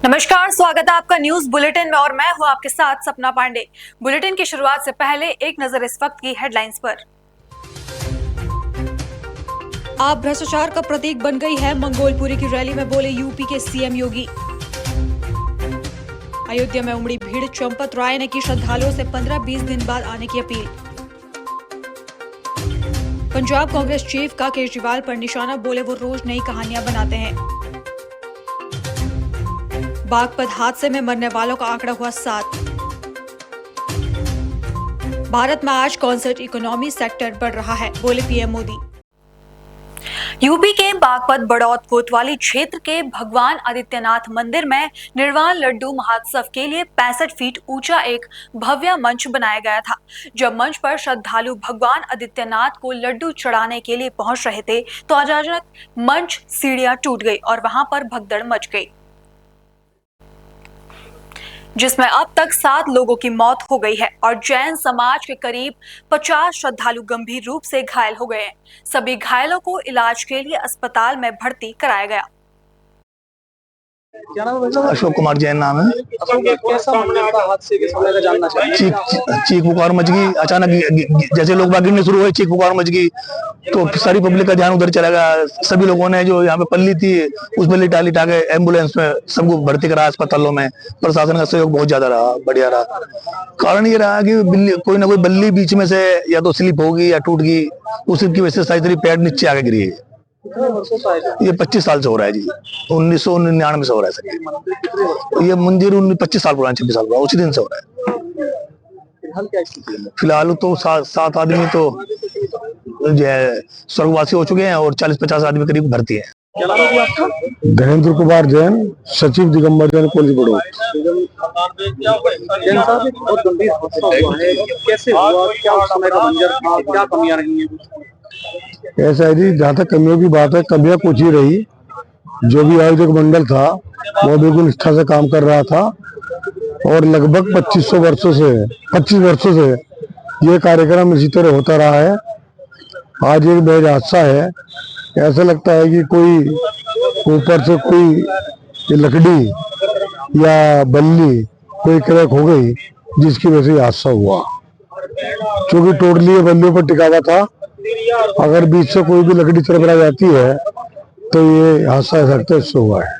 नमस्कार, स्वागत है आपका न्यूज बुलेटिन में और मैं हूं आपके साथ सपना पांडे। बुलेटिन की शुरुआत से पहले एक नजर इस वक्त की हेडलाइंस पर। आप भ्रष्टाचार का प्रतीक बन गई है, मंगोलपुरी की रैली में बोले यूपी के सीएम योगी। अयोध्या में उमड़ी भीड़, चंपत राय ने की श्रद्धालुओं से 15-20 दिन बाद आने की अपील। पंजाब कांग्रेस चीफ का केजरीवाल पर निशाना, बोले वो रोज नई कहानियां बनाते हैं। बागपत हादसे में मरने वालों का आंकड़ा हुआ 7। भारत में आज कॉन्सर्ट इकोनॉमी सेक्टर बढ़ रहा है, बोले पीएम मोदी। यूपी के बागपत बड़ौद कोतवाली क्षेत्र के भगवान आदित्यनाथ मंदिर में निर्वाण लड्डू महोत्सव के लिए 65 फीट ऊंचा एक भव्य मंच बनाया गया था। जब मंच पर श्रद्धालु भगवान आदित्यनाथ को लड्डू चढ़ाने के लिए पहुंच रहे थे तो अचानक मंच सीढ़ियां टूट गई और वहां पर भगदड़ मच गई, जिसमें अब तक 7 लोगों की मौत हो गई है और जैन समाज के करीब 50 श्रद्धालु गंभीर रूप से घायल हो गए हैं। सभी घायलों को इलाज के लिए अस्पताल में भर्ती कराया गया। क्या नाम है? अशोक कुमार जैन नाम है। अशोक, कैसा मामला था हादसे के समय का जानना चाहिए। चीख पुकार मच गई अचानक, जैसे लोग बाग गिरने शुरू हुए, चीख पुकार मच गई तो सारी पब्लिक का ध्यान उधर चला गया। सभी लोगों ने जो यहाँ पे पल्ली थी उस पर लिटा के एम्बुलेंस में सबको भर्ती करा अस्पतालों में। प्रशासन का सहयोग बहुत ज्यादा रहा, बढ़िया रहा। कारण ये रहा कि बिल्ली कोई ना कोई बल्ली बीच में से या तो स्लिप होगी या टूट गई, उसकी वजह से सारी पैर नीचे आके गिरी है। ये 25 साल से हो रहा है जी, 1999 से हो रहा है सर। ये मंदिर 25 साल पुराना, 26 साल पुराना, उसी दिन से हो रहा है। फिलहाल तो 7 आदमी तो जो है स्वर्गवासी हो चुके हैं और 40-50 आदमी करीब भर्ती है। क्या नाम है आपका? धीरेन्द्र कुमार जैन, सचिव दिगंबर जैन पुलिस बड़ौद। जैन साहब, एक बहुत गंभीर हादसा हुआ है, कैसे हुआ, क्या उस समय का मंजर था, क्या कमियां रही हैं? ऐसा है जी, जहाँ तक कमियों की बात है, कमियां कुछ ही रही। जो भी आयोजक मंडल था वो बिल्कुल निष्ठा से काम कर रहा था और लगभग 25 वर्षों से ये कार्यक्रम इसी तरह होता रहा है। आज एक बेहद हादसा है। ऐसा लगता है कि कोई ऊपर से कोई लकड़ी या बल्ली कोई क्रैक हो गई, जिसकी वजह से हादसा हुआ। क्योंकि टोटली बल्लियों पर टिका हुआ था, अगर बीच से कोई भी लकड़ी चरबरा जाती है तो ये हादसा सकता है, इससे हुआ है।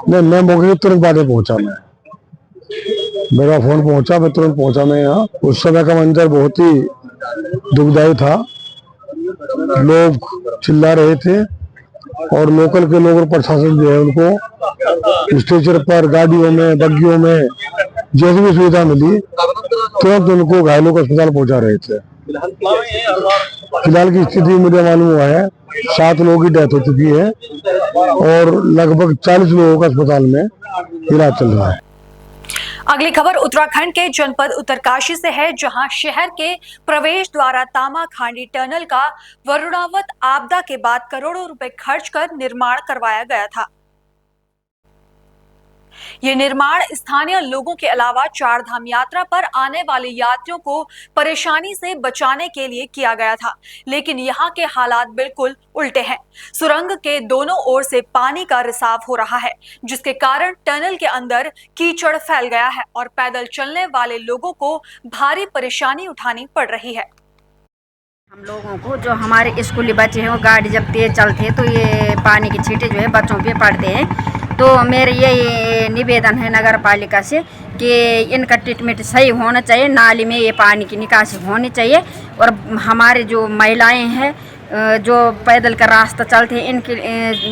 नहीं, मैं मौके के तुरंत बाद में पहुंचा। मेरा फोन पहुंचा, मैं तुरंत पहुंचा। मैं यहाँ उस समय का मंजर बहुत ही दुखदायी था। लोग चिल्ला रहे थे और लोकल के लोग और प्रशासन जो है उनको स्ट्रेचर पर, गाड़ियों में, बग्गियों में जैसी भी सुविधा मिली तुरंत उनको घायलों को अस्पताल पहुंचा रहे थे। फिलहाल की स्थिति मुझे मालूम हुआ है 7 लोगों की डेथ हो चुकी है और लगभग 40 लोगों का अस्पताल में इलाज चल रहा है। अगली खबर उत्तराखंड के जनपद उत्तरकाशी से है, जहां शहर के प्रवेश द्वारा तामा खांडी टनल का वरुणावत आपदा के बाद करोड़ों रुपए खर्च कर निर्माण करवाया गया था। ये निर्माण स्थानीय लोगों के अलावा 4 धाम यात्रा पर आने वाले यात्रियों को परेशानी से बचाने के लिए किया गया था, लेकिन यहाँ के हालात बिल्कुल उल्टे हैं। सुरंग के दोनों ओर से पानी का रिसाव हो रहा है, जिसके कारण टनल के अंदर कीचड़ फैल गया है और पैदल चलने वाले लोगों को भारी परेशानी उठानी पड़ रही है। हम लोगों को, जो हमारे स्कूली बच्चे हैं, वो गाड़ी जब तेज चलते हैं तो ये पानी के छींटे जो है बच्चों पे पड़ते हैं। तो मेरे ये निवेदन है नगर पालिका से कि इनका ट्रीटमेंट सही होना चाहिए, नाली में ये पानी की निकासी होनी चाहिए। और हमारे जो महिलाएं हैं जो पैदल का रास्ता चलते हैं, इनके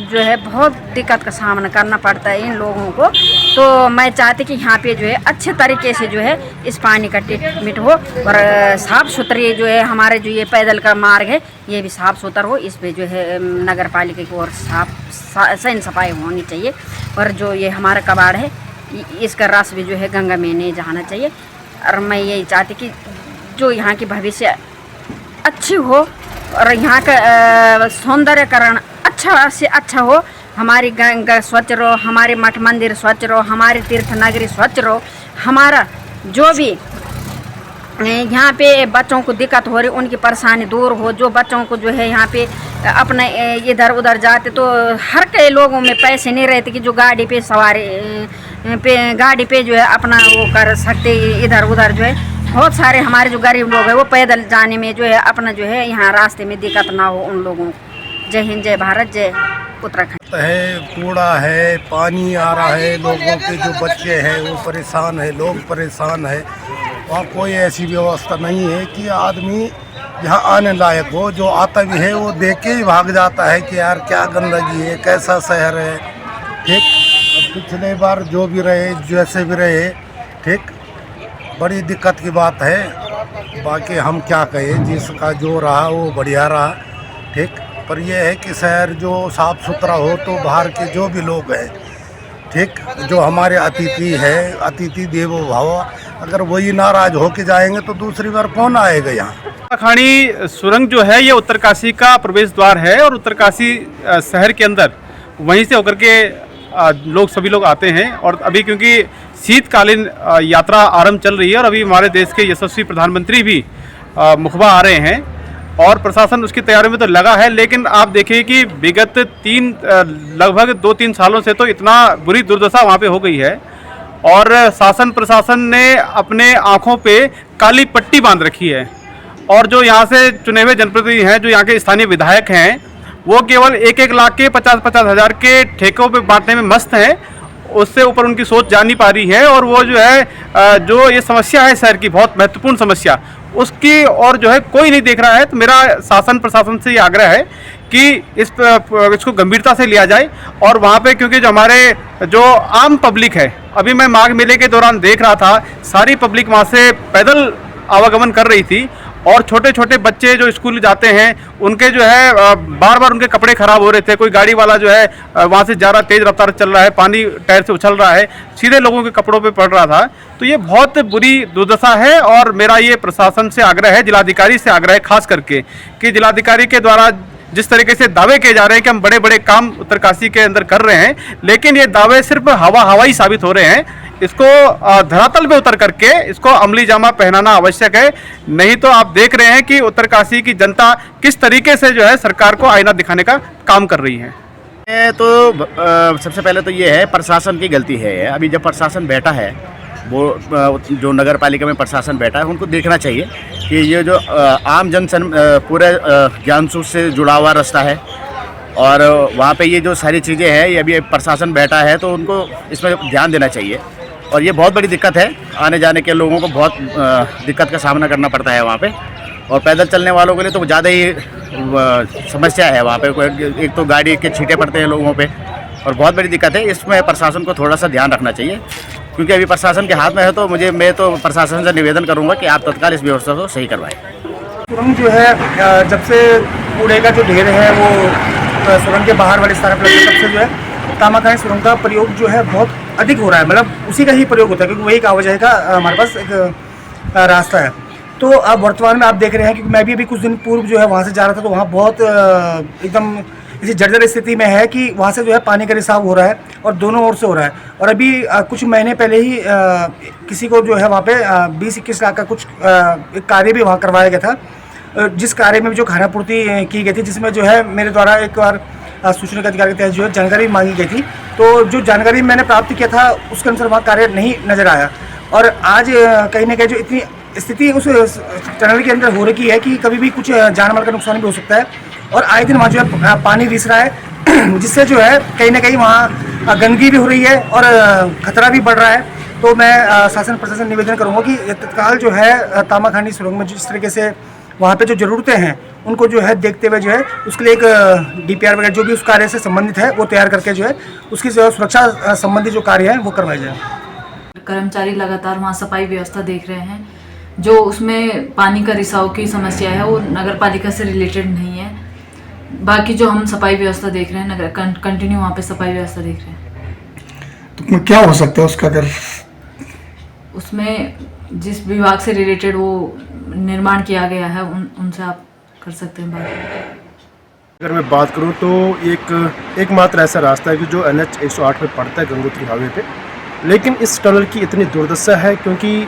जो है बहुत दिक्कत का सामना करना पड़ता है इन लोगों को। तो मैं चाहती कि यहाँ पे जो है अच्छे तरीके से जो है इस पानी का ट्रीटमेंट हो और साफ़ सुथरी जो है हमारे जो ये पैदल का मार्ग है ये भी साफ़ सुथरा हो। इस पर जो है नगर पालिका की ओर सही सफाई होनी चाहिए। और जो ये हमारा कबाड़ है इसका रस भी जो है गंगा में नहीं जाना चाहिए। और मैं यही चाहती कि जो यहाँ की भविष्य अच्छी हो और यहाँ का सौंदर्यकरण अच्छा से अच्छा हो, हमारी गंगा स्वच्छ रहो, हमारे मठ मंदिर स्वच्छ रहो, हमारी तीर्थ नगरी स्वच्छ रहो, हमारा जो भी यहाँ पे बच्चों को दिक्कत हो रही, उनकी परेशानी दूर हो। जो बच्चों को जो है यहाँ पे अपने इधर उधर जाते तो हर कई लोगों में पैसे नहीं रहते कि जो गाड़ी पे सवारी गाड़ी पे जो है अपना वो कर सकते इधर उधर जो है। बहुत सारे हमारे जो गरीब लोग हैं वो पैदल जाने में जो है अपना जो है यहाँ रास्ते में दिक्कत ना हो उन लोगों को। जय हिंद, जय भारत, जय उत्तराखंड। है कूड़ा है, पानी आ रहा है, लोगों के जो बच्चे हैं वो परेशान है, लोग परेशान है। वहाँ कोई ऐसी व्यवस्था नहीं है कि आदमी यहाँ आने लायक हो। जो आता भी है वो देख के ही भाग जाता है कि यार क्या गंदगी है, कैसा शहर है। ठीक, पिछले बार जो भी रहे जैसे भी रहे, ठीक, बड़ी दिक्कत की बात है। बाकी हम क्या कहें, जिसका जो रहा वो बढ़िया रहा। ठीक, पर यह है कि शहर जो साफ़ सुथरा हो तो बाहर के जो भी लोग हैं, ठीक, जो हमारे अतिथि है, अतिथि देवो भव, अगर वही नाराज होके जाएंगे तो दूसरी बार कौन आएगा यहाँ। उत्तराखानी सुरंग जो है ये उत्तरकाशी का प्रवेश द्वार है और उत्तरकाशी शहर के अंदर वहीं से होकर के सभी लोग आते हैं। और अभी क्योंकि शीतकालीन यात्रा आरंभ चल रही है और अभी हमारे देश के यशस्वी प्रधानमंत्री भी मुखबा आ रहे हैं और प्रशासन उसकी तैयारी में तो लगा है। लेकिन आप देखिए कि विगत लगभग 2-3 सालों से तो इतना बुरी दुर्दशा वहाँ पे हो गई है और शासन प्रशासन ने अपने आँखों पे काली पट्टी बांध रखी है। और जो यहाँ से चुने हुए जनप्रतिनिधि हैं, जो यहाँ के स्थानीय विधायक हैं, वो केवल 1-1 लाख के 50-50 हज़ार के ठेकों पे बांटने में मस्त हैं। उससे ऊपर उनकी सोच जा नहीं पा रही है और वो जो है जो ये समस्या है शहर की बहुत महत्वपूर्ण समस्या, उसकी और जो है कोई नहीं देख रहा है। तो मेरा शासन प्रशासन से ये आग्रह है कि इसको गंभीरता से लिया जाए। और वहाँ पे क्योंकि जो हमारे जो आम पब्लिक है, अभी मैं माघ मेले के दौरान देख रहा था, सारी पब्लिक वहाँ से पैदल आवागमन कर रही थी और छोटे छोटे बच्चे जो स्कूल जाते हैं उनके जो है बार बार उनके कपड़े ख़राब हो रहे थे। कोई गाड़ी वाला जो है वहाँ से जा रहा, तेज़ रफ्तार चल रहा है, पानी टायर से उछल रहा है, सीधे लोगों के कपड़ों पे पड़ रहा था। तो ये बहुत बुरी दुर्दशा है और मेरा ये प्रशासन से आग्रह है, जिलाधिकारी से आग्रह है खास करके, कि जिलाधिकारी के द्वारा जिस तरीके से दावे किए जा रहे हैं कि हम बड़े बड़े काम उत्तरकाशी के अंदर कर रहे हैं, लेकिन ये दावे सिर्फ हवाई साबित हो रहे हैं। इसको धरातल पे उतर करके इसको अमली जामा पहनाना आवश्यक है। नहीं तो आप देख रहे हैं कि उत्तरकाशी की जनता किस तरीके से जो है सरकार को आईना दिखाने का काम कर रही है। तो सबसे पहले तो ये है प्रशासन की गलती है। अभी जब प्रशासन बैठा है, वो जो नगर पालिका में प्रशासन बैठा है, उनको देखना चाहिए कि ये जो आम जन पूरे ज्ञानसूच से जुड़ा हुआ रास्ता है और वहाँ पे ये जो सारी चीज़ें हैं, ये अभी प्रशासन बैठा है तो उनको इसमें ध्यान देना चाहिए। और ये बहुत बड़ी दिक्कत है, आने जाने के लोगों को बहुत दिक्कत का सामना करना पड़ता है वहाँ पे। और पैदल चलने वालों के लिए तो ज़्यादा ही समस्या है वहाँ पे। एक तो गाड़ी के छींटे पड़ते हैं लोगों पे और बहुत बड़ी दिक्कत है। इसमें प्रशासन को थोड़ा सा ध्यान रखना चाहिए क्योंकि अभी प्रशासन के हाथ में है। तो मैं तो प्रशासन से निवेदन करूँगा कि आप तत्काल इस व्यवस्था को सही करवाएं। सुरंग जो है, जब से कूड़े का जो ढेर है वो सुरंग के बाहर वाले स्थान पर लगता है, तब से जो है तामाखानी सुरंग का प्रयोग जो है बहुत अधिक हो रहा है। मतलब उसी का ही प्रयोग होता है क्योंकि वही एक आवाजाही का हमारे पास एक रास्ता है। तो अब वर्तमान में आप देख रहे हैं कि मैं भी अभी कुछ दिन पूर्व जो है वहाँ से जा रहा था, तो वहाँ बहुत एकदम इसी जर्जर स्थिति में है कि वहाँ से जो है पानी का रिसाव हो रहा है और दोनों ओर से हो रहा है। और अभी कुछ महीने पहले ही किसी को जो है वहाँ पे 20-21 लाख का कुछ एक कार्य भी वहाँ करवाया गया था, जिस कार्य में जो खानापूर्ति की गई थी, जिसमें जो है मेरे द्वारा एक बार सूचना के अधिकार के तहत जो है जानकारी मांगी गई थी। तो जो जानकारी मैंने प्राप्त किया था उसके अनुसार वहाँ कार्य नहीं नज़र आया। और आज कहीं ना कहीं जो इतनी स्थिति उस टनल के अंदर हो रही है कि कभी भी कुछ जानमाल का नुकसान भी हो सकता है। और आए दिन वहाँ जो है पानी रिस रहा है, जिससे जो है कहीं ना कहीं वहाँ गंदगी भी हो रही है और खतरा भी बढ़ रहा है। तो मैं शासन प्रशासन निवेदन करूँगा कि तत्काल जो है तामाखानी सुरंग में जिस तरीके से वहाँ पे जो ज़रूरतें हैं उनको जो है देखते हुए जो है उसके लिए एक DPR वगैरह जो भी उस कार्य से संबंधित है वो तैयार करके जो है उसकी जो सुरक्षा संबंधी जो कार्य है वो करवाए जाए। कर्मचारी लगातार वहाँ सफाई व्यवस्था देख रहे हैं। जो उसमें पानी का रिसाव की समस्या है वो नगर पालिका से रिलेटेड नहीं है। बाकी जो हम सफाई व्यवस्था देख रहे हैं, नगर कंटिन्यू वहाँ पे सफाई व्यवस्था देख रहे हैं। तो क्या हो सकता है उसका, अगर उसमें जिस विभाग से रिलेटेड वो निर्माण किया गया है उनसे आप कर सकते हैं बात। अगर मैं बात करूं तो एकमात्र ऐसा रास्ता है कि जो NH 108 पे पड़ता है गंगोत्री हाईवे पे, लेकिन इस टनल की इतनी दुर्दशा है क्योंकि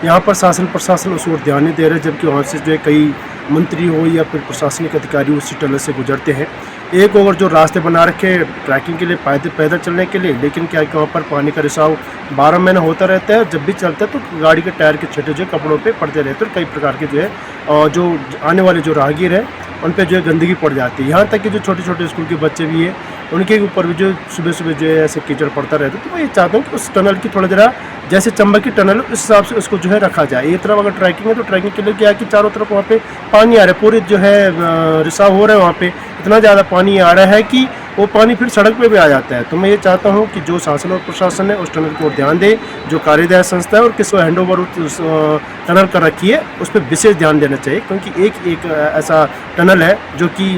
यहाँ पर शासन प्रशासन उस ओर ध्यान नहीं दे रहे, जबकि वहाँ से जो है कई मंत्री हो या फिर प्रशासनिक अधिकारी उसी टनल से गुजरते हैं। एक ओवर जो रास्ते बना रखे ट्रैकिंग के लिए, पैदल चलने के लिए, लेकिन क्या है कि वहाँ पर पानी का रिसाव 12 महीने होता रहता है। जब भी चलता है तो गाड़ी के टायर के छींटे जो कपड़ों पे पड़ते रहते हैं और कई प्रकार के जो है और जो आने वाले जो राहगीर हैं उन पे जो है गंदगी पड़ जाती है। यहाँ तक कि जो छोटे छोटे स्कूल के बच्चे भी हैं उनके ऊपर भी जो सुबह सुबह जो है ऐसे कीचड़ पड़ता रहता है। तो मैं ये चाहता हूँ कि उस टनल की थोड़ा जरा जैसे चंबल की टनल उस हिसाब से उसको जो है रखा जाए। एक तरफ अगर ट्रैकिंग है तो ट्रैकिंग के लिए क्या है कि चारों तरफ वहाँ पे पानी आ रहा है, पूरे जो है रिसाव हो रहा है, वहाँ पे इतना ज़्यादा पानी आ रहा है कि वो पानी फिर सड़क पे भी आ जाता है। तो मैं ये चाहता हूँ कि जो शासन और प्रशासन है उस टनल को ध्यान दे, जो कार्यदायी संस्था है और किसको हैंड ओवर उस टनल कर रखी है उस पर विशेष ध्यान देना चाहिए, क्योंकि एक ऐसा टनल है जो कि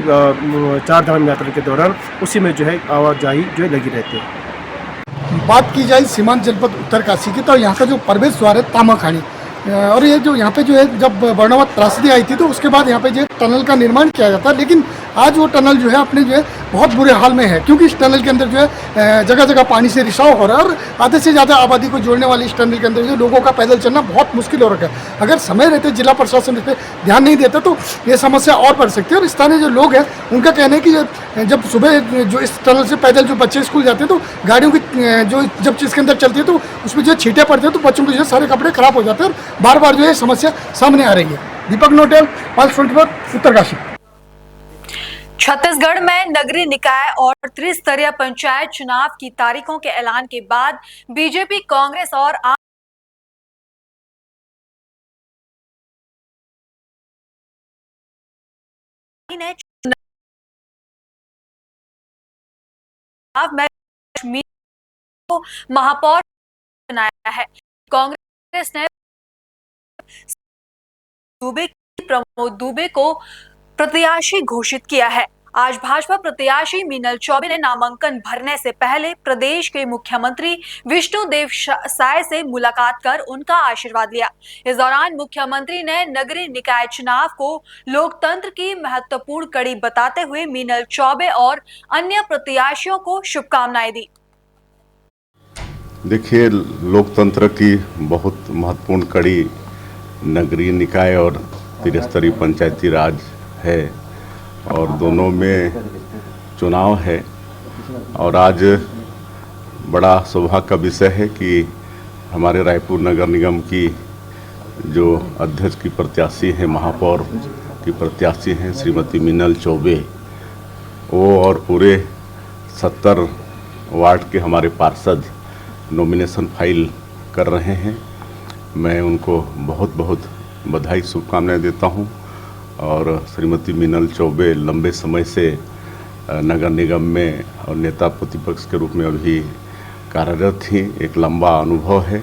4 धाम यात्रा के दौरान उसी में जो है आवाजाही जो है लगी रहती है। बात की जाए सीमांत जनपद उत्तरकाशी की, तो यहाँ का जो प्रवेश द्वार है तामाखानी, और ये जो यहाँ पे जो है जब वर्णवत त्रासदी आई थी तो उसके बाद यहाँ पे जो टनल का निर्माण किया जाता है, लेकिन आज वो टनल जो है अपने जो है बहुत बुरे हाल में है, क्योंकि इस टनल के अंदर जो है जगह जगह पानी से रिसाव हो रहा है और आधे से ज़्यादा आबादी को जोड़ने वाली इस टनल के अंदर जो लोगों का पैदल चलना बहुत मुश्किल हो रखा है। अगर समय रहते जिला प्रशासन इस पर ध्यान नहीं देता तो ये समस्या और बढ़ सकती है। और स्थानीय जो लोग हैं उनका कहना है कि जब सुबह जो इस टनल से पैदल जो बच्चे स्कूल जाते हैं तो गाड़ियों की जो जब इसके अंदर चलती है तो उसमें जो छींटे पड़ते हैं तो बच्चों के जो सारे कपड़े खराब हो जाते हैं और बार बार जो है समस्या सामने आ रही है। दीपक नोटेल, पल्स 24, उत्तरकाशी। छत्तीसगढ़ में नगरीय निकाय और त्रिस्तरीय पंचायत चुनाव की तारीखों के ऐलान के बाद बीजेपी, कांग्रेस और आम ने चुनाव में को महापौर बनाया है। कांग्रेस ने प्रमोद दुबे को प्रत्याशी घोषित किया है। आज भाजपा प्रत्याशी मीनल चौबे ने नामांकन भरने से पहले प्रदेश के मुख्यमंत्री विष्णुदेव साय से मुलाकात कर उनका आशीर्वाद लिया। इस दौरान मुख्यमंत्री ने नगरीय निकाय चुनाव को लोकतंत्र की महत्वपूर्ण कड़ी बताते हुए मीनल चौबे और अन्य प्रत्याशियों को शुभकामनाएं दी। देखिए, लोकतंत्र की बहुत महत्वपूर्ण कड़ी नगरीय निकाय और त्रिस्तरीय पंचायती राज है और दोनों में चुनाव है। और आज बड़ा सौभाग्य का विषय है कि हमारे रायपुर नगर निगम की जो अध्यक्ष की प्रत्याशी हैं, महापौर की प्रत्याशी हैं श्रीमती मीनल चौबे, वो और पूरे 70 वार्ड के हमारे पार्षद नॉमिनेशन फाइल कर रहे हैं। मैं उनको बहुत बहुत बधाई, शुभकामनाएं देता हूं। और श्रीमती मीनल चौबे लंबे समय से नगर निगम में और नेता प्रतिपक्ष के रूप में अभी कार्यरत थी। एक लंबा अनुभव है,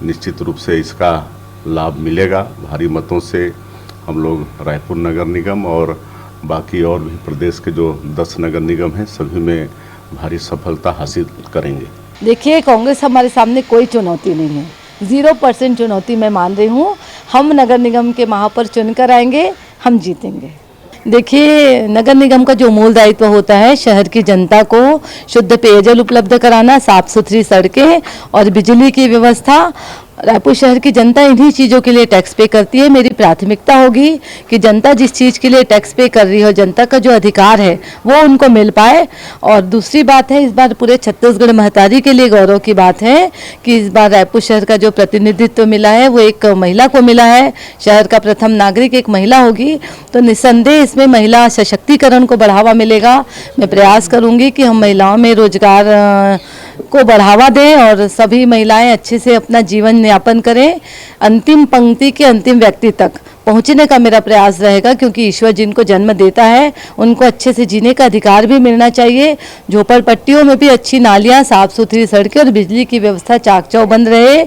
निश्चित रूप से इसका लाभ मिलेगा। भारी मतों से हम लोग रायपुर नगर निगम और बाकी और भी प्रदेश के जो 10 नगर निगम हैं सभी में भारी सफलता हासिल करेंगे। देखिए, कांग्रेस हमारे सामने कोई चुनौती नहीं है, 0% चुनौती मैं मान रही हूँ। हम नगर निगम के महापौर चुनकर आएंगे, हम जीतेंगे। देखिए, नगर निगम का जो मूल दायित्व होता है शहर की जनता को शुद्ध पेयजल उपलब्ध कराना, साफ सुथरी सड़कें और बिजली की व्यवस्था। रायपुर शहर की जनता इन्हीं चीज़ों के लिए टैक्स पे करती है। मेरी प्राथमिकता होगी कि जनता जिस चीज़ के लिए टैक्स पे कर रही हो, जनता का जो अधिकार है वो उनको मिल पाए। और दूसरी बात है, इस बार पूरे छत्तीसगढ़ महतारी के लिए गौरव की बात है कि इस बार रायपुर शहर का जो प्रतिनिधित्व मिला है वो एक महिला को मिला है। शहर का प्रथम नागरिक एक महिला होगी, तो निस्संदेह इसमें महिला सशक्तिकरण को बढ़ावा मिलेगा। मैं प्रयास करूँगी कि हम महिलाओं में रोजगार को बढ़ावा दें और सभी महिलाएं अच्छे से अपना जीवन यापन करें। अंतिम पंक्ति के अंतिम व्यक्ति तक पहुंचने का मेरा प्रयास रहेगा, क्योंकि ईश्वर जिनको जन्म देता है उनको अच्छे से जीने का अधिकार भी मिलना चाहिए। झोपड़पट्टियों में भी अच्छी नालियां, साफ सुथरी सड़कें और बिजली की व्यवस्था चाक चौबंद रहे।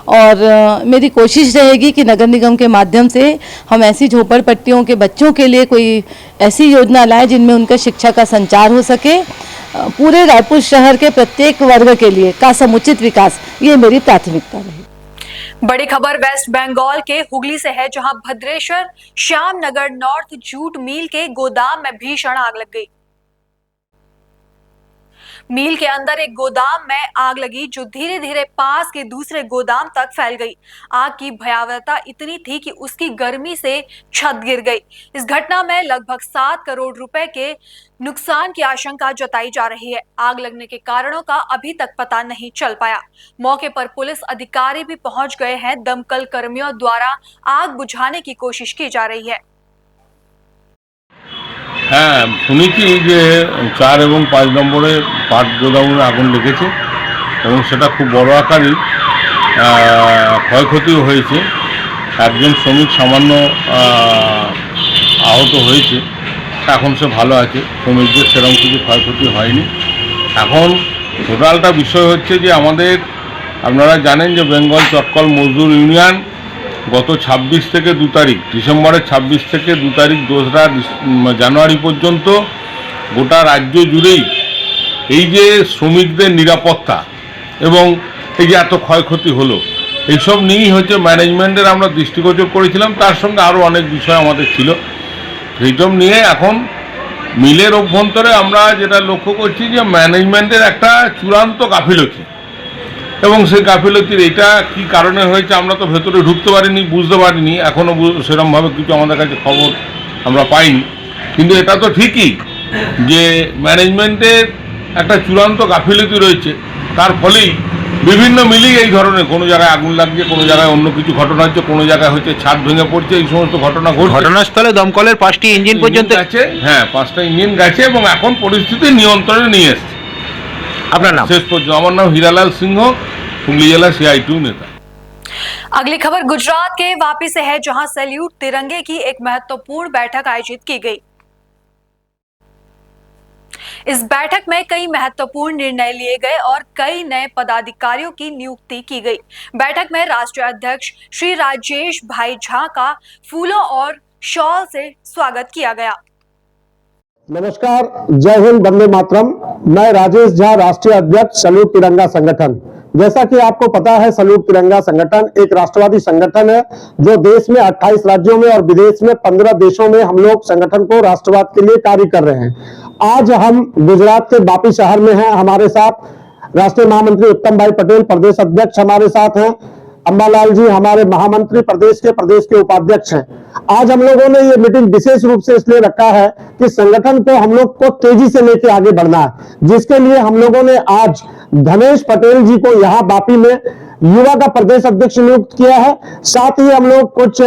और मेरी कोशिश रहेगी कि नगर निगम के माध्यम से हम ऐसी झोपड़पट्टियों के बच्चों के लिए कोई ऐसी योजना लाएं जिनमें उनका शिक्षा का संचार हो सके। पूरे रायपुर शहर के प्रत्येक वर्ग के लिए का समुचित विकास, ये मेरी प्राथमिकता रही। बड़ी खबर वेस्ट बंगाल के हुगली से है, जहां Bhadreshwar Shyamnagar north jute mill के गोदाम में भीषण आग लग गई। मिल के अंदर एक गोदाम में आग लगी जो धीरे धीरे पास के दूसरे गोदाम तक फैल गई। आग की भयावहता इतनी थी कि उसकी गर्मी से छत गिर गई। इस घटना में लगभग 7 करोड़ रुपए के नुकसान की आशंका जताई जा रही है। आग लगने के कारणों का अभी तक पता नहीं चल पाया। मौके पर पुलिस अधिकारी भी पहुंच गए हैं। दमकल कर्मियों द्वारा आग बुझाने की कोशिश की जा रही है। হ্যাঁ, শুনেছি যে 4 এবং 5 নম্বরে পাট গোদামে আগুন লেগেছে এবং সেটা খুব বড় আকারই ক্ষয়ক্ষতিও হয়েছে। একজন শ্রমিক সামান্য আহত হয়েছে, এখন সে ভালো আছে। শ্রমিকদের সেরকম কিছু ক্ষয়ক্ষতি হয়নি। এখন টোটালটা বিষয় হচ্ছে যে আমাদের, আপনারা জানেন যে বেঙ্গল চটকল মজদুর ইউনিয়ন গত 26 থেকে 2 তারিখ, ডিসেম্বরের 26 থেকে 2 তারিখ 2রা জানুয়ারি পর্যন্ত গোটা রাজ্য জুড়েই এই যে শ্রমিকদের নিরাপত্তা এবং এই যে এত ক্ষয়ক্ষতি হলো, এইসব নিয়েই হচ্ছে ম্যানেজমেন্টের আমরা দৃষ্টিগোচর করেছিলাম। তার সঙ্গে আরও অনেক বিষয় আমাদের ছিল। সেইসব নিয়ে এখন মিলের অভ্যন্তরে আমরা যেটা লক্ষ্য করছি যে ম্যানেজমেন্টের একটা চূড়ান্ত গাফিলতি, এবং সেই গাফিলতির এটা কি কারণে হয়েছে আমরা তো ভেতরে ঢুকতে পারিনি, বুঝতে পারিনি, এখনও সেরকমভাবে কিছু আমাদের কাছে খবর আমরা পাইনি। কিন্তু এটা তো ঠিকই যে ম্যানেজমেন্টের একটা চূড়ান্ত গাফিলতি রয়েছে। তার ফলেই বিভিন্ন মিলেই এই ধরনের কোনো জায়গায় আগুন লাগছে, কোনো জায়গায় অন্য কিছু ঘটনা হচ্ছে, কোনো জায়গায় হচ্ছে ছাদ ভেঙে পড়ছে, এই সমস্ত ঘটনা ঘটছে। ঘটনাস্থলে দমকলের 5টি ইঞ্জিন পর্যন্ত আছে। হ্যাঁ, 5টা ইঞ্জিন গেছে এবং এখন পরিস্থিতি নিয়ন্ত্রণে নিয়ে এসছে। আপনার নাম? শেষ পর্যন্ত আমার নাম हीरालाल सिंह, हुगली जिला CI2 नेता। अगली खबर गुजरात के वापी से है, जहां सैल्यूट तिरंगे की एक महत्वपूर्ण बैठक आयोजित की गई। इस बैठक में कई महत्वपूर्ण निर्णय लिए गए और कई नए पदाधिकारियों की नियुक्ति की गई। बैठक में राष्ट्रीय अध्यक्ष श्री राजेश भाई झा का फूलों और शॉल से स्वागत किया गया। नमस्कार, जय हिंद, वंदे मातरम। मैं राजेश झा, राष्ट्रीय अध्यक्ष सैल्यूट तिरंगा संगठन। जैसा कि आपको पता है, सैल्यूट तिरंगा संगठन एक राष्ट्रवादी संगठन है जो देश में 28 राज्यों में और विदेश में 15 देशों में हम लोग संगठन को राष्ट्रवाद के लिए कार्य कर रहे हैं। आज हम गुजरात के वापी शहर में हैं। हमारे साथ राष्ट्रीय महामंत्री उत्तम भाई पटेल, प्रदेश अध्यक्ष हमारे साथ हैं। अंबालाल जी हमारे महामंत्री प्रदेश के उपाध्यक्ष हैं। आज हम लोगों ने ये मीटिंग विशेष रूप से इसलिए रखा है कि संगठन को हम लोग को तेजी से लेकर आगे बढ़ना है, जिसके लिए हम लोगों ने आज धनेश पटेल जी को यहाँ वापी में युवा का प्रदेश अध्यक्ष नियुक्त किया है। साथ ही हम लोग कुछ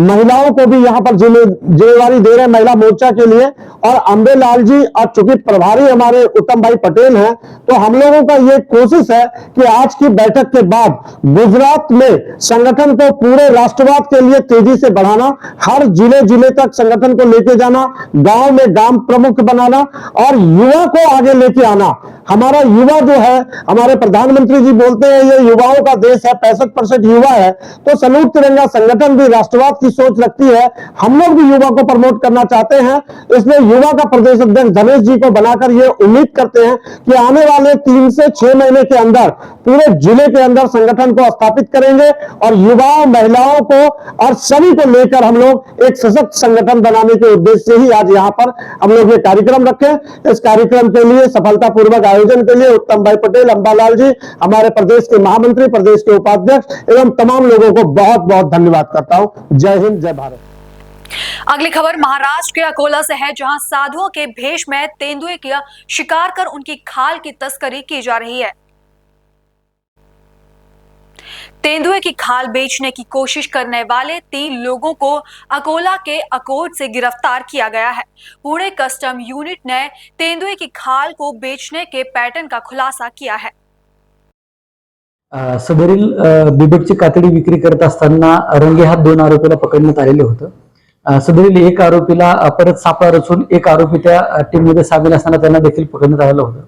महिलाओं को भी यहाँ पर जिम्मेवारी दे रहे हैं महिला मोर्चा के लिए। और अंबेलाल जी, और चूंकि प्रभारी हमारे उत्तम भाई पटेल हैं, तो हम लोगों का ये कोशिश है कि आज की बैठक के बाद गुजरात में संगठन को पूरे राष्ट्रवाद के लिए तेजी से बढ़ाना, हर जिले तक संगठन को लेके जाना, गांव में गांव प्रमुख बनाना और युवा को आगे लेके आना। हमारा युवा जो है, हमारे प्रधानमंत्री जी बोलते हैं ये युवाओं का देश है, 65% युवा है। तो सैल्यूट तिरंगा संगठन भी राष्ट्रवाद की सोच रखती है। हम लोग भी युवा को प्रमोट करना चाहते हैं, इसलिए युवा का प्रदेश अध्यक्ष धनेश जी को बनाकर ये उम्मीद करते हैं कि आने वाले 3 से 6 महीने के अंदर पूरे जिले के अंदर संगठन को स्थापित करेंगे और युवाओं, महिलाओं को और सभी को लेकर हम लोग एक सशक्त संगठन बनाने के उद्देश्य से ही आज यहाँ पर हम लोग ये कार्यक्रम रखे। इस कार्यक्रम के लिए सफलतापूर्वक आयोजन के लिए उत्तम भाई पटेल, अंबालाल जी, हमारे प्रदेश के महामंत्री, प्रदेश के उपाध्यक्ष एवं तमाम लोगों को बहुत बहुत धन्यवाद करता हूँ। जय हिंद, जय भारत। अगली खबर महाराष्ट्र के अकोला से है, जहां साधुओं के भेष में तेंदुए का शिकार कर उनकी खाल की तस्करी की जा रही है। तेंदुए की खाल बेचने की कोशिश करने वाले 3 लोगों को अकोला के अकोट से गिरफ्तार किया गया है। पुणे कस्टम यूनिट ने तेंदुए की खाल को बेचने के पैटर्न का खुलासा किया है। सदरील बिबटची कातडी विक्री करत असताना रंगेहात 2 आरोपीला पकडण्यात आलेले होतं। सदरील एक आरोपीला परत सापळा रचून एक आरोपी त्या टीममध्ये सामील असताना त्यांना देखील पकडण्यात आलेलं होतं।